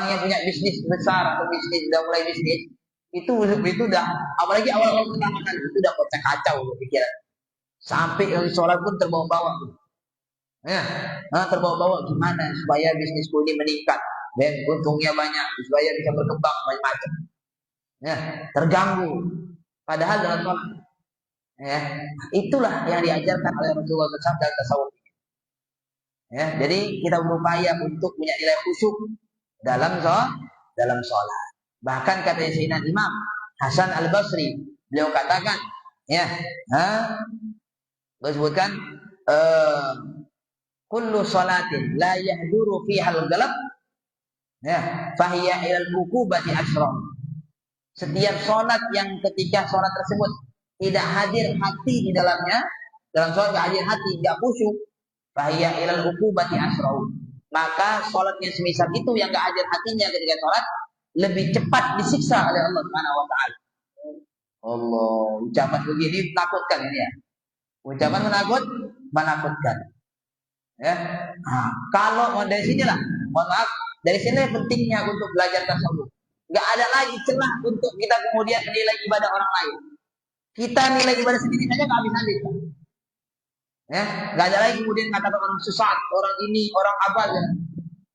yang punya bisnis besar atau bisnis udah mulai bisnis itu udah, apalagi awal-awal pertama kali itu udah kocak kacau pikiran. Sampai lagi sholat pun terbawa-bawa. Ya, terbawa-bawa gimana supaya bisnisku ini meningkat dan untungnya banyak supaya bisa berkembang macam-macam. Ya, terganggu. Padahal dalam sholat, ya, itulah yang diajarkan oleh Rasulullah SAW dalam tasawuf. Ya, jadi kita berupaya untuk punya nilai khusyuk dalam sholat. Bahkan kata Sayyidina Imam Hasan Al Basri, beliau katakan, ya, beliau sebutkan, kullu salatin la yahduru fiha al-qalb, ya, fahiya ilal ukubati asra. Setiap sholat yang ketika sholat tersebut tidak hadir hati di dalamnya, dalam sholat tidak hadir hati, tidak khusyuk, fahiya ilal ukubati asra. Maka sholatnya semisal itu yang tidak hadir hatinya ketika sholat lebih cepat disiksa oleh Allah Subhanahu wa taala. Allah, ucapan begini menakutkan ini ya. Ucapan menakutkan. Ya. Kalau dari sinilah, mohon maaf, dari sini pentingnya untuk belajar tasawuf. Gak ada lagi celah untuk kita kemudian menilai ibadah orang lain. Kita nilai ibadah sendiri saja gak habis-habis. Ya, gak ada lagi kemudian kata orang sesat, orang ini, orang apa ya.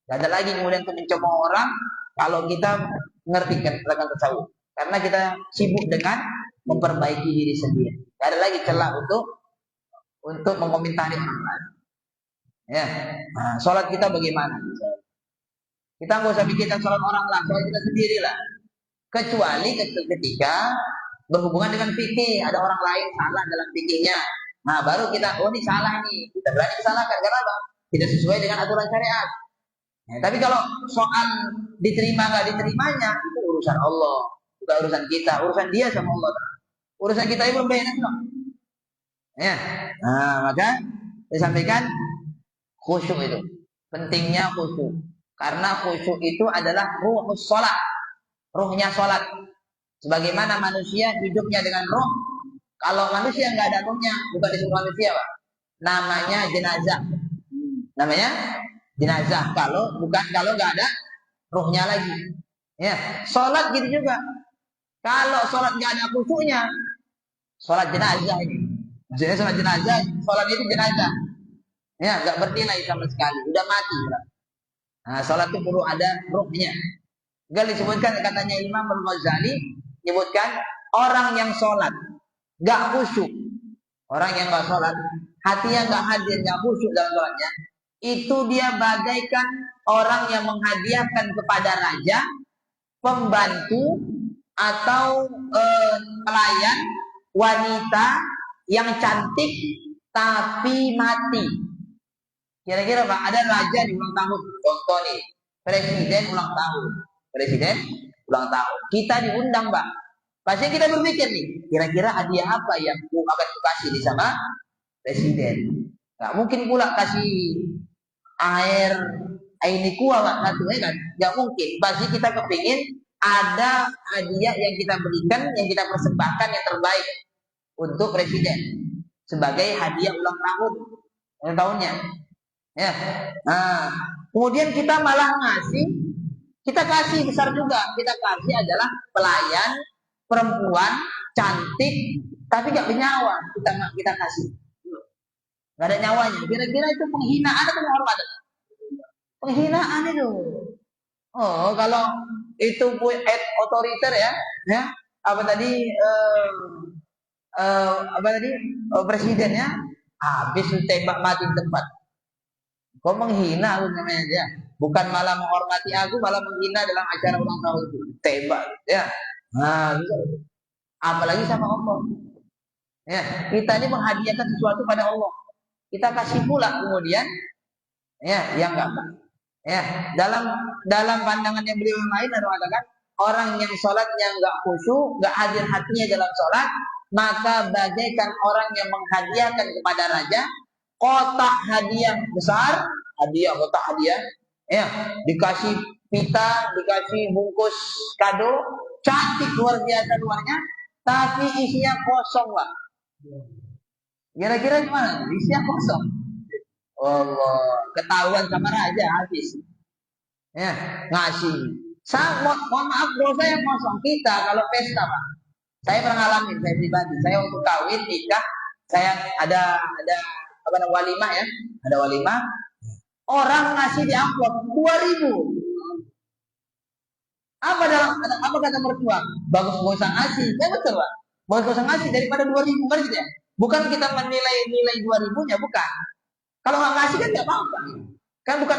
Gak ada lagi kemudian untuk mencemooh orang kalau kita ngerti tentang tasawuf. Karena kita sibuk dengan memperbaiki diri sendiri. Gak ada lagi celah untuk mengomentari orang lain. Ya, sholat kita bagaimana? Kita nggak usah pikirkan sholat orang lah, sholat kita sendirilah. Kecuali ketika berhubungan dengan fikih, ada orang lain salah dalam fikihnya. Nah, baru kita, oh ini salah nih, kita berani disalahkan karena apa? Tidak sesuai dengan aturan syariat. Ya, tapi kalau soal diterima nggak diterimanya itu urusan Allah, bukan urusan kita, urusan dia sama Allah. Urusan kita itu belum beres loh. Ya, maka disampaikan khusyuk itu, pentingnya khusyuk. Karena khusyuk itu adalah ruhus sholat, ruhnya sholat. Sebagaimana manusia hidupnya dengan ruh. Kalau manusia nggak ada ruhnya, bukan disebut manusia, Pak. Namanya jenazah. Namanya jenazah. Kalau nggak ada ruhnya lagi. Ya, sholat gitu juga. Kalau sholat nggak ada khusyuknya, sholat jenazah ini. Maksudnya sholat jenazah, sholat itu jenazah. Ya, nggak bernilai sama sekali. Udah mati, Pak. Nah, sholat itu perlu ada ruhnya. Gak disebutkan katanya Imam Al-Ghazali, menyebutkan orang yang sholat gak khusyuk, orang yang gak sholat, hatinya gak hadir, gak khusyuk dalam sholatnya, itu dia bagaikan orang yang menghadiahkan kepada raja, pembantu atau pelayan wanita yang cantik tapi mati. Kira-kira Pak, ada raja di ulang tahun, contoh nih, presiden ulang tahun, kita diundang Pak. Pasti kita berpikir nih, kira-kira hadiah apa yang akan kasih di sama presiden? Gak mungkin pula kasih air ini kuah Pak, satu kan? Gak mungkin. Pasti kita kepingin ada hadiah yang kita berikan, yang kita persembahkan yang terbaik untuk presiden sebagai hadiah ulang tahunnya. Ya, kemudian kita malah kita kasih besar juga. Kita kasih adalah pelayan perempuan cantik tapi gak bernyawa. Kita kasih, gak ada nyawanya. Kira-kira itu penghinaan atau penghormatan? Penghinaan itu. Oh, kalau itu otoriter ya, apa tadi presidennya habis tembak mati di tempat. Kau menghina aku namanya dia. Bukan malah menghormati aku, malah menghina dalam acara ulang tahun itu. Tembak, ya. Nah, apalagi sama Allah. Ya, kita ini menghadiahkan sesuatu pada Allah. Kita kasih pula kemudian, ya, yang enggak. Ya, dalam pandangan yang beliau yang lain ada mengatakan orang yang sholatnya nggak khusyuk, nggak hadir hatinya dalam sholat, maka bagaikan orang yang menghadiahkan kepada raja kotak hadiah besar, kotak hadiah, ya, dikasih pita, dikasih bungkus kado, cantik luar biasa luarnya, tapi isinya kosong lah. Kira-kira gimana? Isinya kosong. Allah, ketahuan sama raja habis. Ya, ngasih. Mohon maaf dosa yang kosong kita kalau pesta, Pak. Saya pernah ngalamin, saya pribadi. Saya untuk kawin nikah, saya ada apa namanya walimah ya, ada walimah. Orang ngasih di amplop 2.000. Apa kata mertua? Bagus gak usah ngasih. Ya betul, Pak. Bagus gak usah ngasih daripada 2.000 kan gitu ya. Bukan kita menilai 2.000-nya, bukan. Kalau nggak ngasih kan nggak apa-apa. Kan bukan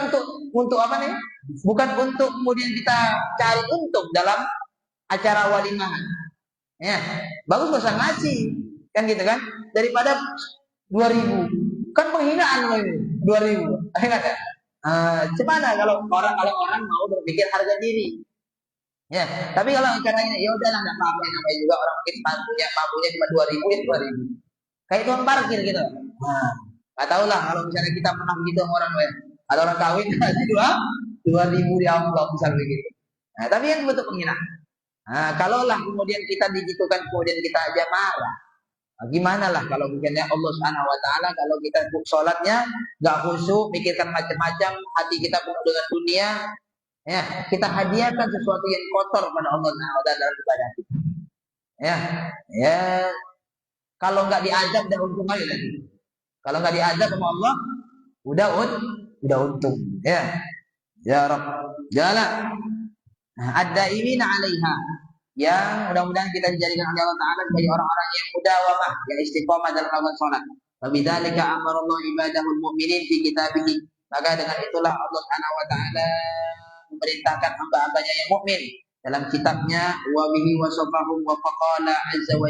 untuk apa nih? Bukan untuk kemudian kita cari untung dalam acara walimahan. Ya, bagus gak usah ngasih. Kan gitu kan? Daripada 2.000. Kan penghinaan ini 2.000. Ingat ya? Gimana kalau orang mau berpikir harga diri? Ya, tapi kalau caranya ya udahlah nggak apa-apa, namanya juga orang mungkin mampunya cuma 2.000 ya 2.000. Kayak tukang parkir gitu. Nah, nggak tahu lah kalau misalnya kita pernah begitu sama orang ya. Ada orang kawin kasih 2.000 di amplop misalnya begitu. Nah, tapi yang bentuk penghinaan. Nah, kalaulah kemudian kita digitukan kemudian kita aja marah. Nah, gimana lah kalau mungkinnya Allah Subhanahu wa taala kalau kita sholatnya nggak khusyuk, mikirkan macam-macam, hati kita penuh dengan dunia, ya, kita hadiahkan sesuatu yang kotor pada Allah Subhanahu wa taala dalam ibadah kita. Ya, kalau nggak diajak udah untung kali lagi. Kalau nggak diajak sama Allah, udah untung. Ya Rabb, jalan. Nah, ad-daimina 'alaiha. Yang mudah-mudahan kita dijadikan oleh Allah Taala sebagai orang-orang yang mudawamah, yang istiqomah dalam melakukan salat. Wabidzalika amara Allah ibadahul mu'minin fi kitabih. Maka dengan itulah Allah Subhanahu wa taala memerintahkan hamba-hambanya yang mukmin dalam kitabnya wa bihi wasafahum wa faqala azza wa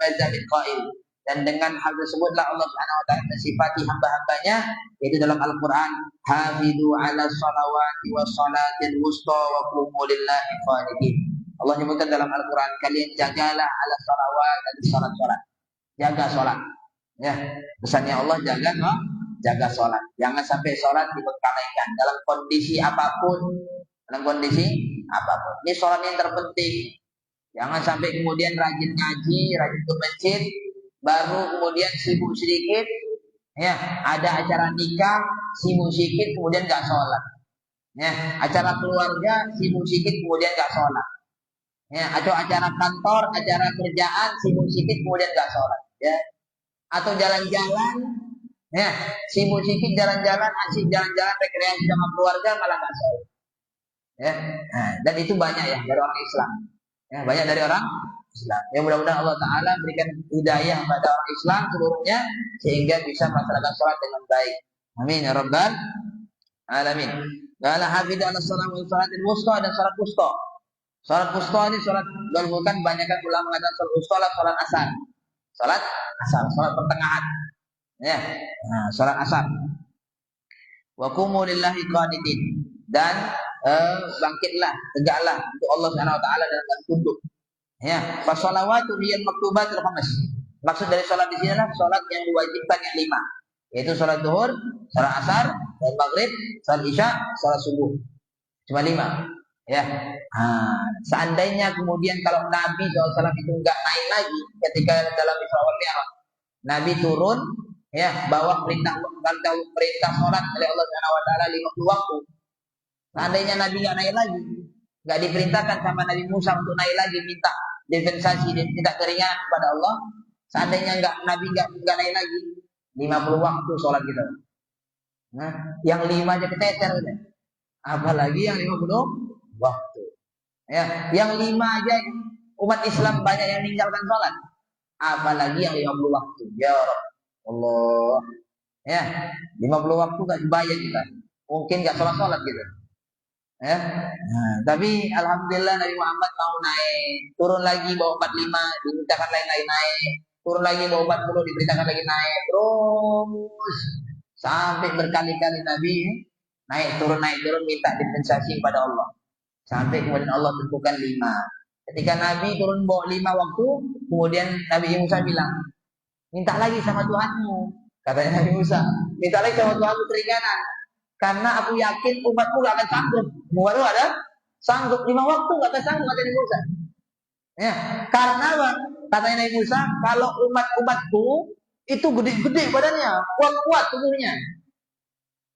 jalla min qail. Dan dengan hal tersebutlah Allah Subhanahu wa taala mensifati hamba-hambanya yaitu dalam Al-Qur'an hafizu 'ala shalawati was salatil wusta wa qumu lillahi qanitin. Allah menyebutkan dalam Al-Qur'an kalian jagalah 'ala shalawat dan salat-salat. Jaga salat. Ya, pesannya Allah jaga salat. Jangan sampai salat dibengkalaikan dalam kondisi apapun. Dalam kondisi apapun. Ini salat yang terpenting. Jangan sampai kemudian rajin ngaji, rajin ke masjid, baru kemudian sibuk sedikit, ya, ada acara nikah, sibuk sedikit, kemudian nggak sholat, ya, acara keluarga, sibuk sedikit, kemudian nggak sholat, ya, atau acara kantor, acara kerjaan, sibuk sedikit, kemudian nggak sholat, ya, atau jalan-jalan, ya, sibuk sedikit jalan-jalan, asik jalan-jalan, rekreasi sama keluarga, malah nggak sholat, ya, nah, dan itu banyak ya dari orang Islam, ya, banyak dari orang Islam. Ya mudah-mudahan Allah Ta'ala berikan hidayah pada orang Islam seluruhnya sehingga bisa melaksanakan sholat dengan baik. Amin ya Rabbal Alamin. Qala hafidu ala sholat wa sholatil wusta dan sholat wusta. Sholat wusta ini sholat bukan banyakkan ulama mengatakan sholat wusta adalah sholat asar. Sholat asar, sholat pertengahan. Ya, nah, sholat asar. Wa qumu lillahi qanitin dan bangkitlah, tegaklah untuk Allah Subhanahu wa taala dalam tunduk. Ya, fasolawatu hiyal maktubatul khamas. Maksud dari sholat di sini adalah sholat yang diwajibkan yang 5, yaitu sholat zuhur, sholat asar, sholat maghrib, sholat isya, sholat subuh. Cuma 5. Ya. Nah, seandainya kemudian kalau Nabi SAW itu enggak naik lagi ketika dalam Isra wal Mi'raj, Nabi turun, ya, bawa perintah sholat oleh Allah Subhanahu wa taala 50 waktu. Seandainya Nabi enggak naik lagi, enggak diperintahkan sama Nabi Musa untuk naik lagi minta dispensasi dan tidak keringanan kepada Allah. Seandainya Nabi enggak naik lagi 50 waktu sholat kita. Nah, yang 5 aja keteter gitu. Apalagi yang 50 waktu. Ya, yang 5 aja umat Islam banyak yang meninggalkan sholat. Apalagi yang 50 waktu. Ya Allah. Ya, 50 waktu enggak dibayar kita. Mungkin enggak sholat gitu. Ya. Nah, tapi alhamdulillah Nabi Muhammad mau naik, turun lagi bawa 45, diberitakan lain naik, turun lagi bawa 40, diberitakan lagi naik, terus sampai berkali-kali Nabi naik turun minta dispensasi kepada Allah. Sampai kemudian Allah tentukan 5. Ketika Nabi turun bawa 5 waktu, kemudian Nabi Musa bilang, minta lagi sama Tuhanmu. Katanya Nabi Musa, minta lagi sama Tuhanmu keringanan. Karena aku yakin umatmu gak akan sanggup. Baru ada sanggup 5 waktu gak akan sanggup, kata Nabi Musa. Ya, karena apa? Katanya Nabi Musa, kalau umatku itu gede-gede badannya, kuat-kuat tubuhnya.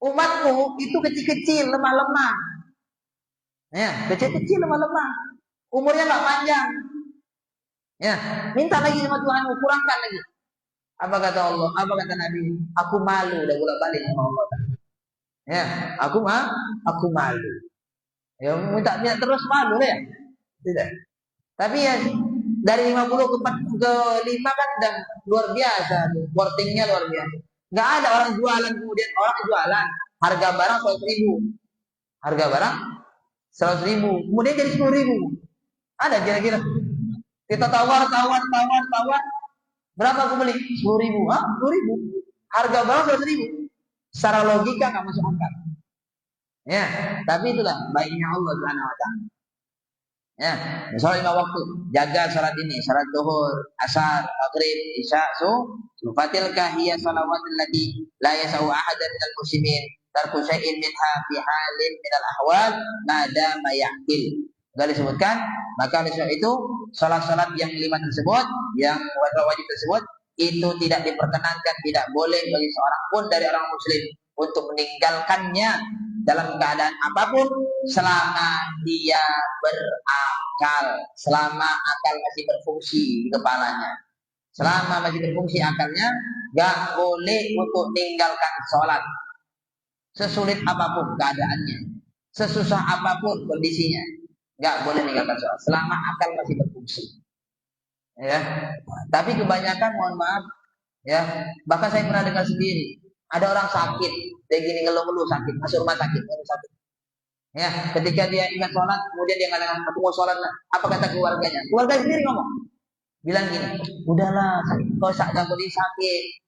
Umatmu itu kecil-kecil, lemah-lemah. Ya, kecil-kecil, lemah-lemah. Umurnya nggak panjang. Ya, minta lagi sama Tuhanmu, kurangkan lagi. Apa kata Allah? Apa kata Nabi? Aku malu udah bolak-balik sama Allah. Ya, aku malu. Ya, minta terus malu ya. Tidak. Tapi ya dari 50 ke 5 kan udah luar biasa, worthingnya luar biasa. Nggak ada orang jualan kemudian orang jualan harga barang 100.000, harga barang 100.000, kemudian jadi 10.000. Ada kira-kira? Kita tawar, berapa aku beli? 10.000, 10.000. Harga barang 100.000. Secara logika nggak masuk akal. Ya, tapi itulah baiknya Allah Subhanahu Wa Taala. Ya, sholat 5 waktu, jaga sholat ini, sholat zuhur, asar, maghrib, isya, subuh. Hiya shalawatil lati la yasau ahadan minal muslimin tarku syai'in minha fi halin minal ahwal madama ya'qil. Sudah disebutkan, maka oleh sebab itu sholat-sholat yang 5 tersebut, yang wajib tersebut, itu tidak diperkenankan, tidak boleh bagi seorang pun dari orang muslim untuk meninggalkannya dalam keadaan apapun selama dia berakal, selama akal masih berfungsi di kepalanya. Selama masih berfungsi akalnya, gak boleh untuk meninggalkan sholat. Sesulit apapun keadaannya, sesusah apapun kondisinya, gak boleh meninggalkan sholat selama akal masih berfungsi. Ya, tapi kebanyakan, mohon maaf, ya, bahkan saya pernah dengar sendiri, ada orang sakit, dia gini ngeluh-ngeluh sakit, masuk rumah sakit, sakit. Ya, ketika dia ingat sholat, kemudian dia mengatakan, aku mau sholat lah. Apa kata keluarganya? Keluarga sendiri ngomong, bilang gini, udahlah, kau sakit,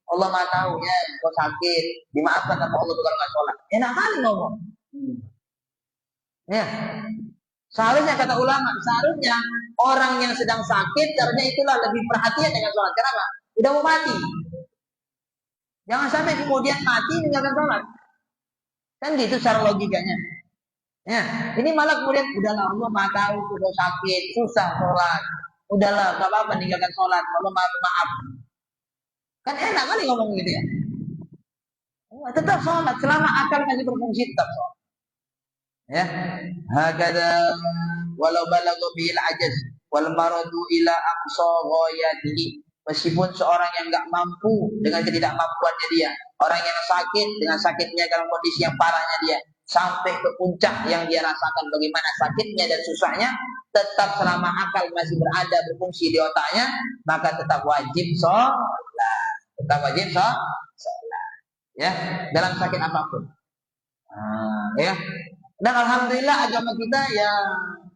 Allah Maha tahu ya, kau sakit, dimaafkan sama Allah kalau nggak sholat. Enak kali ngomong. Ya, seharusnya kata ulama, seharusnya orang yang sedang sakit, karena itulah lebih perhatian dengan sholat. Kenapa? Udah mau mati. Jangan sampai kemudian mati meninggalkan sholat. Kan gitu secara logikanya. Ya, ini malah kemudian udahlah, Allah Maha tahu sudah sakit, susah sholat. Udahlah, gak apa-apa meninggalkan sholat. Allah maaf. Kan enak kali ngomong gitu ya. Tetap sholat selama akal masih berfungsi, tetap sholat. Ya, hakada walau balagha bil ajaz wal maradu ila aqsa ghayatihi. Meskipun seorang yang enggak mampu dengan ketidakmampuannya dia, orang yang sakit dengan sakitnya dalam kondisi yang parahnya dia, sampai ke puncak yang dia rasakan bagaimana sakitnya dan susahnya, tetap selama akal masih berada berfungsi di otaknya, maka tetap wajib sholat. Tetap wajib sholat. Ya, dalam sakit apapun. Ya. Dan alhamdulillah agama kita ya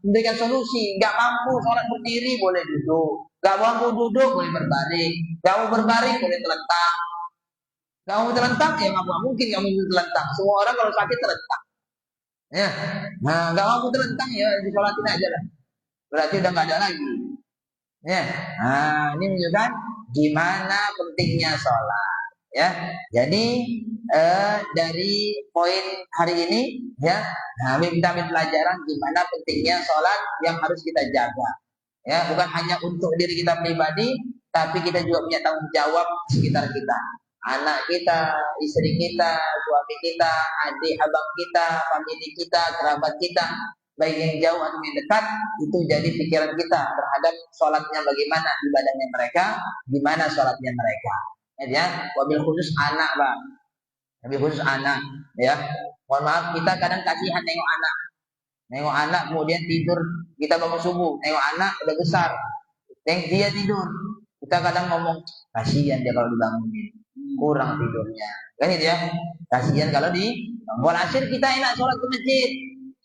memberikan solusi. Gak mampu sholat berdiri boleh duduk, gak mampu duduk boleh berbaring, gak mau berbaring boleh terlentang. Gak mau terlentang ya nggak mungkin gak mau terlentang. Semua orang kalau sakit terlentang. Ya, nah gak mampu terlentang ya disolatin aja lah. Berarti udah nggak ada lagi. Ya, nah ini menunjukkan gimana pentingnya sholat. Ya, jadi dari poin hari ini ya, kami minta pelajaran gimana pentingnya sholat yang harus kita jaga. Ya, bukan hanya untuk diri kita pribadi, tapi kita juga punya tanggung jawab sekitar kita, anak kita, istri kita, suami kita, adik abang kita, famili kita, kerabat kita, baik yang jauh atau yang dekat, itu jadi pikiran kita terhadap sholatnya bagaimana, ibadahnya mereka, gimana sholatnya mereka. Ya, wabil khusus anak bang, wabil khusus anak, ya. Mohon maaf kita kadang kasihan nengok anak kemudian tidur, kita bangun subuh, nengok anak udah besar, dia tidur, kita kadang ngomong kasihan dia kalau dibangunin, kurang tidurnya, kan itu ya, kasihan kalau walhasil kita enak sholat ke masjid,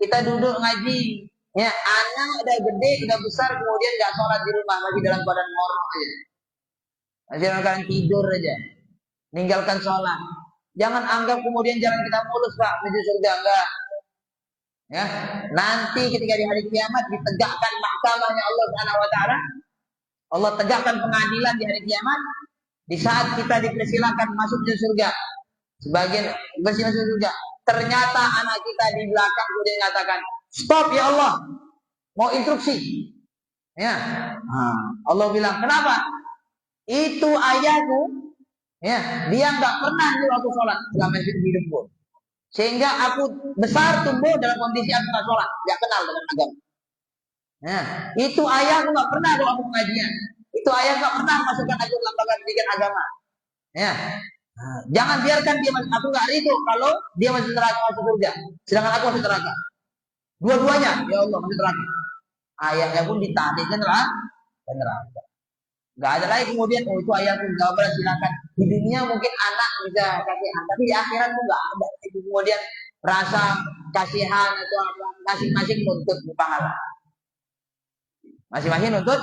kita duduk ngaji, ya anak udah gede, udah besar, kemudian nggak sholat di rumah, masih dalam badan morok aja. Masih akan tidur aja, meninggalkan sholat. Jangan anggap kemudian jalan kita mulus pak menuju surga, enggak. Ya, nanti ketika di hari kiamat ditegakkan mahkamahnya Allah Subhanahu wa taala, Allah tegakkan pengadilan di hari kiamat. Di saat kita dipersilakan masuk ke surga, sebagian masuk surga, ternyata anak kita di belakang sudah mengatakan, "Stop ya Allah, mau instruksi." Ya, Allah bilang, "Kenapa? Itu ayahku, ya, dia nggak pernah nyuruh aku sholat selama hidupku. Sehingga aku besar tumbuh dalam kondisi aku nggak sholat, nggak kenal dengan agama. Nah, itu ayahku nggak pernah bawa aku pengajian. Itu ayah nggak pernah masukkan aku dalam lembaga pendidikan agama. Ya, jangan biarkan dia masuk. Aku nggak ridho kalau dia masuk neraka, masuk surga. Sedangkan aku masuk neraka. Dua-duanya, ya Allah masuk neraka. Ayahnya pun ditarik ke neraka. Gak ada lagi kemudian, oh itu ayahku, gak boleh silakan. Di dunia mungkin anak bisa kasihan, tapi di akhirat tuh gak ada. Itu kemudian rasa kasihan atau apa, masing-masing nuntut pahala. Masing-masing nuntut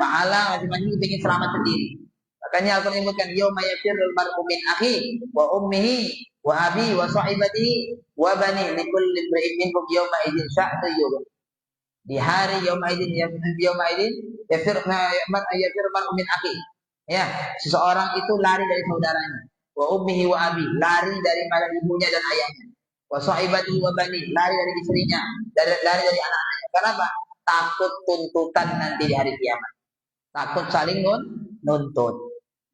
pahala, masing-masing ingin selamat sendiri. Makanya aku menyebutkan yauma yafirrul mar'u min akhi wa ummihi wa abi wa sahibatihi wa bani likulli imri'in minhum yauma idzin sya'nu yughni. Di hari yauma idzin yafir mar'u min akhi. Ya, seseorang itu lari dari saudaranya. Wa ummihi wa abi, lari dari ibunya dan ayahnya. Wa sahibatihi wa bani, lari dari istrinya, lari dari anak-anaknya. Kenapa? Takut tuntutan nanti di hari kiamat. Takut saling nuntut.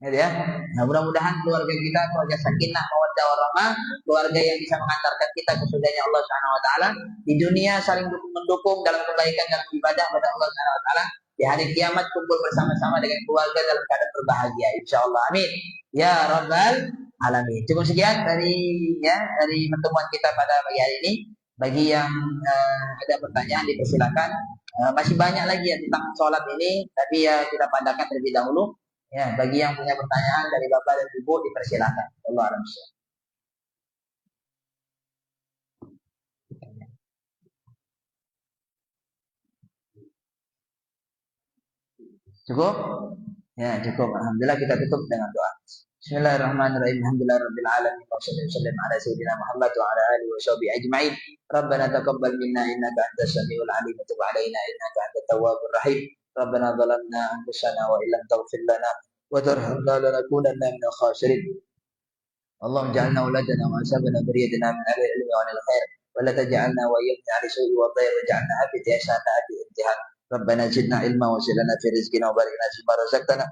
Gitu ya. Nah, mudah-mudahan keluarga kita keluarga sakinah, mawaddah warahmah, keluarga yang bisa mengantarkan kita ke surganya Allah Subhanahu wa taala. Di dunia saling mendukung dalam kebaikan dalam ibadah kepada Allah Subhanahu wa taala. Di hari kiamat kumpul bersama-sama dengan keluarga dalam keadaan berbahagia insyaallah. Amin. Ya rabbal alamin. Cukup sekian dari pertemuan kita pada pagi hari ini. Bagi yang ada pertanyaan dipersilakan. Masih banyak lagi ya tentang sholat ini, tapi ya kita pandangkan terlebih dahulu. Ya, bagi yang punya pertanyaan dari Bapak dan Ibu dipersilakan. Allah a'lam. Cukup? Ya, cukup. Alhamdulillah kita tutup dengan doa. Bismillahirrahmanirrahim. Alhamdulillahirabbil alamin. Wassallallahu ala sayyidina Muhammad wa ala alihi wa sahbihi ajma'in. Rabbana taqabbal minna innaka antas samiul alim wa tub alaina innaka antat tawwabur rahim. Rabbana zalamna anfusana wa illam taghfir lana wa tarhamna lanakunanna minal khasirin. اللهم اجعلنا ولدنا وأصحابنا ذريتنا من أهل العلم وعن الخير ولا تجعلنا وإيانا على سوء والضير واجعلنا عبد إحسان عبد امتحان ربنا زدنا علما وسلنا في رزقنا وبارك لنا فيما رزقتنا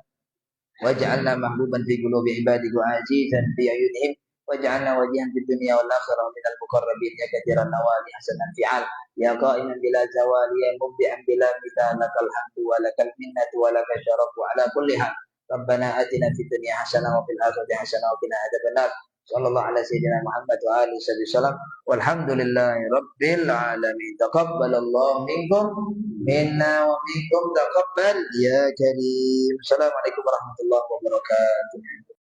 واجعلنا محبوبا في قلوب عبادك وعزيزا في أعينهم واجعلنا وجيها في الدنيا والآخرة من المقربين يا كثير النوال حسن الفعال يا قائما بلا زوال يا مبدعا بلا مثال لك الحمد ولك المنة ولك الشرف على كل حال ربنا آتنا في الدنيا حسنة وفي الآخرة حسنة وقنا عذاب النار صلى الله على سيدنا محمد وآله وصحبه وسلم والحمد لله رب العالمين تقبل الله منكم منا ومنكم تقبل يا كريم السلام عليكم ورحمة الله وبركاته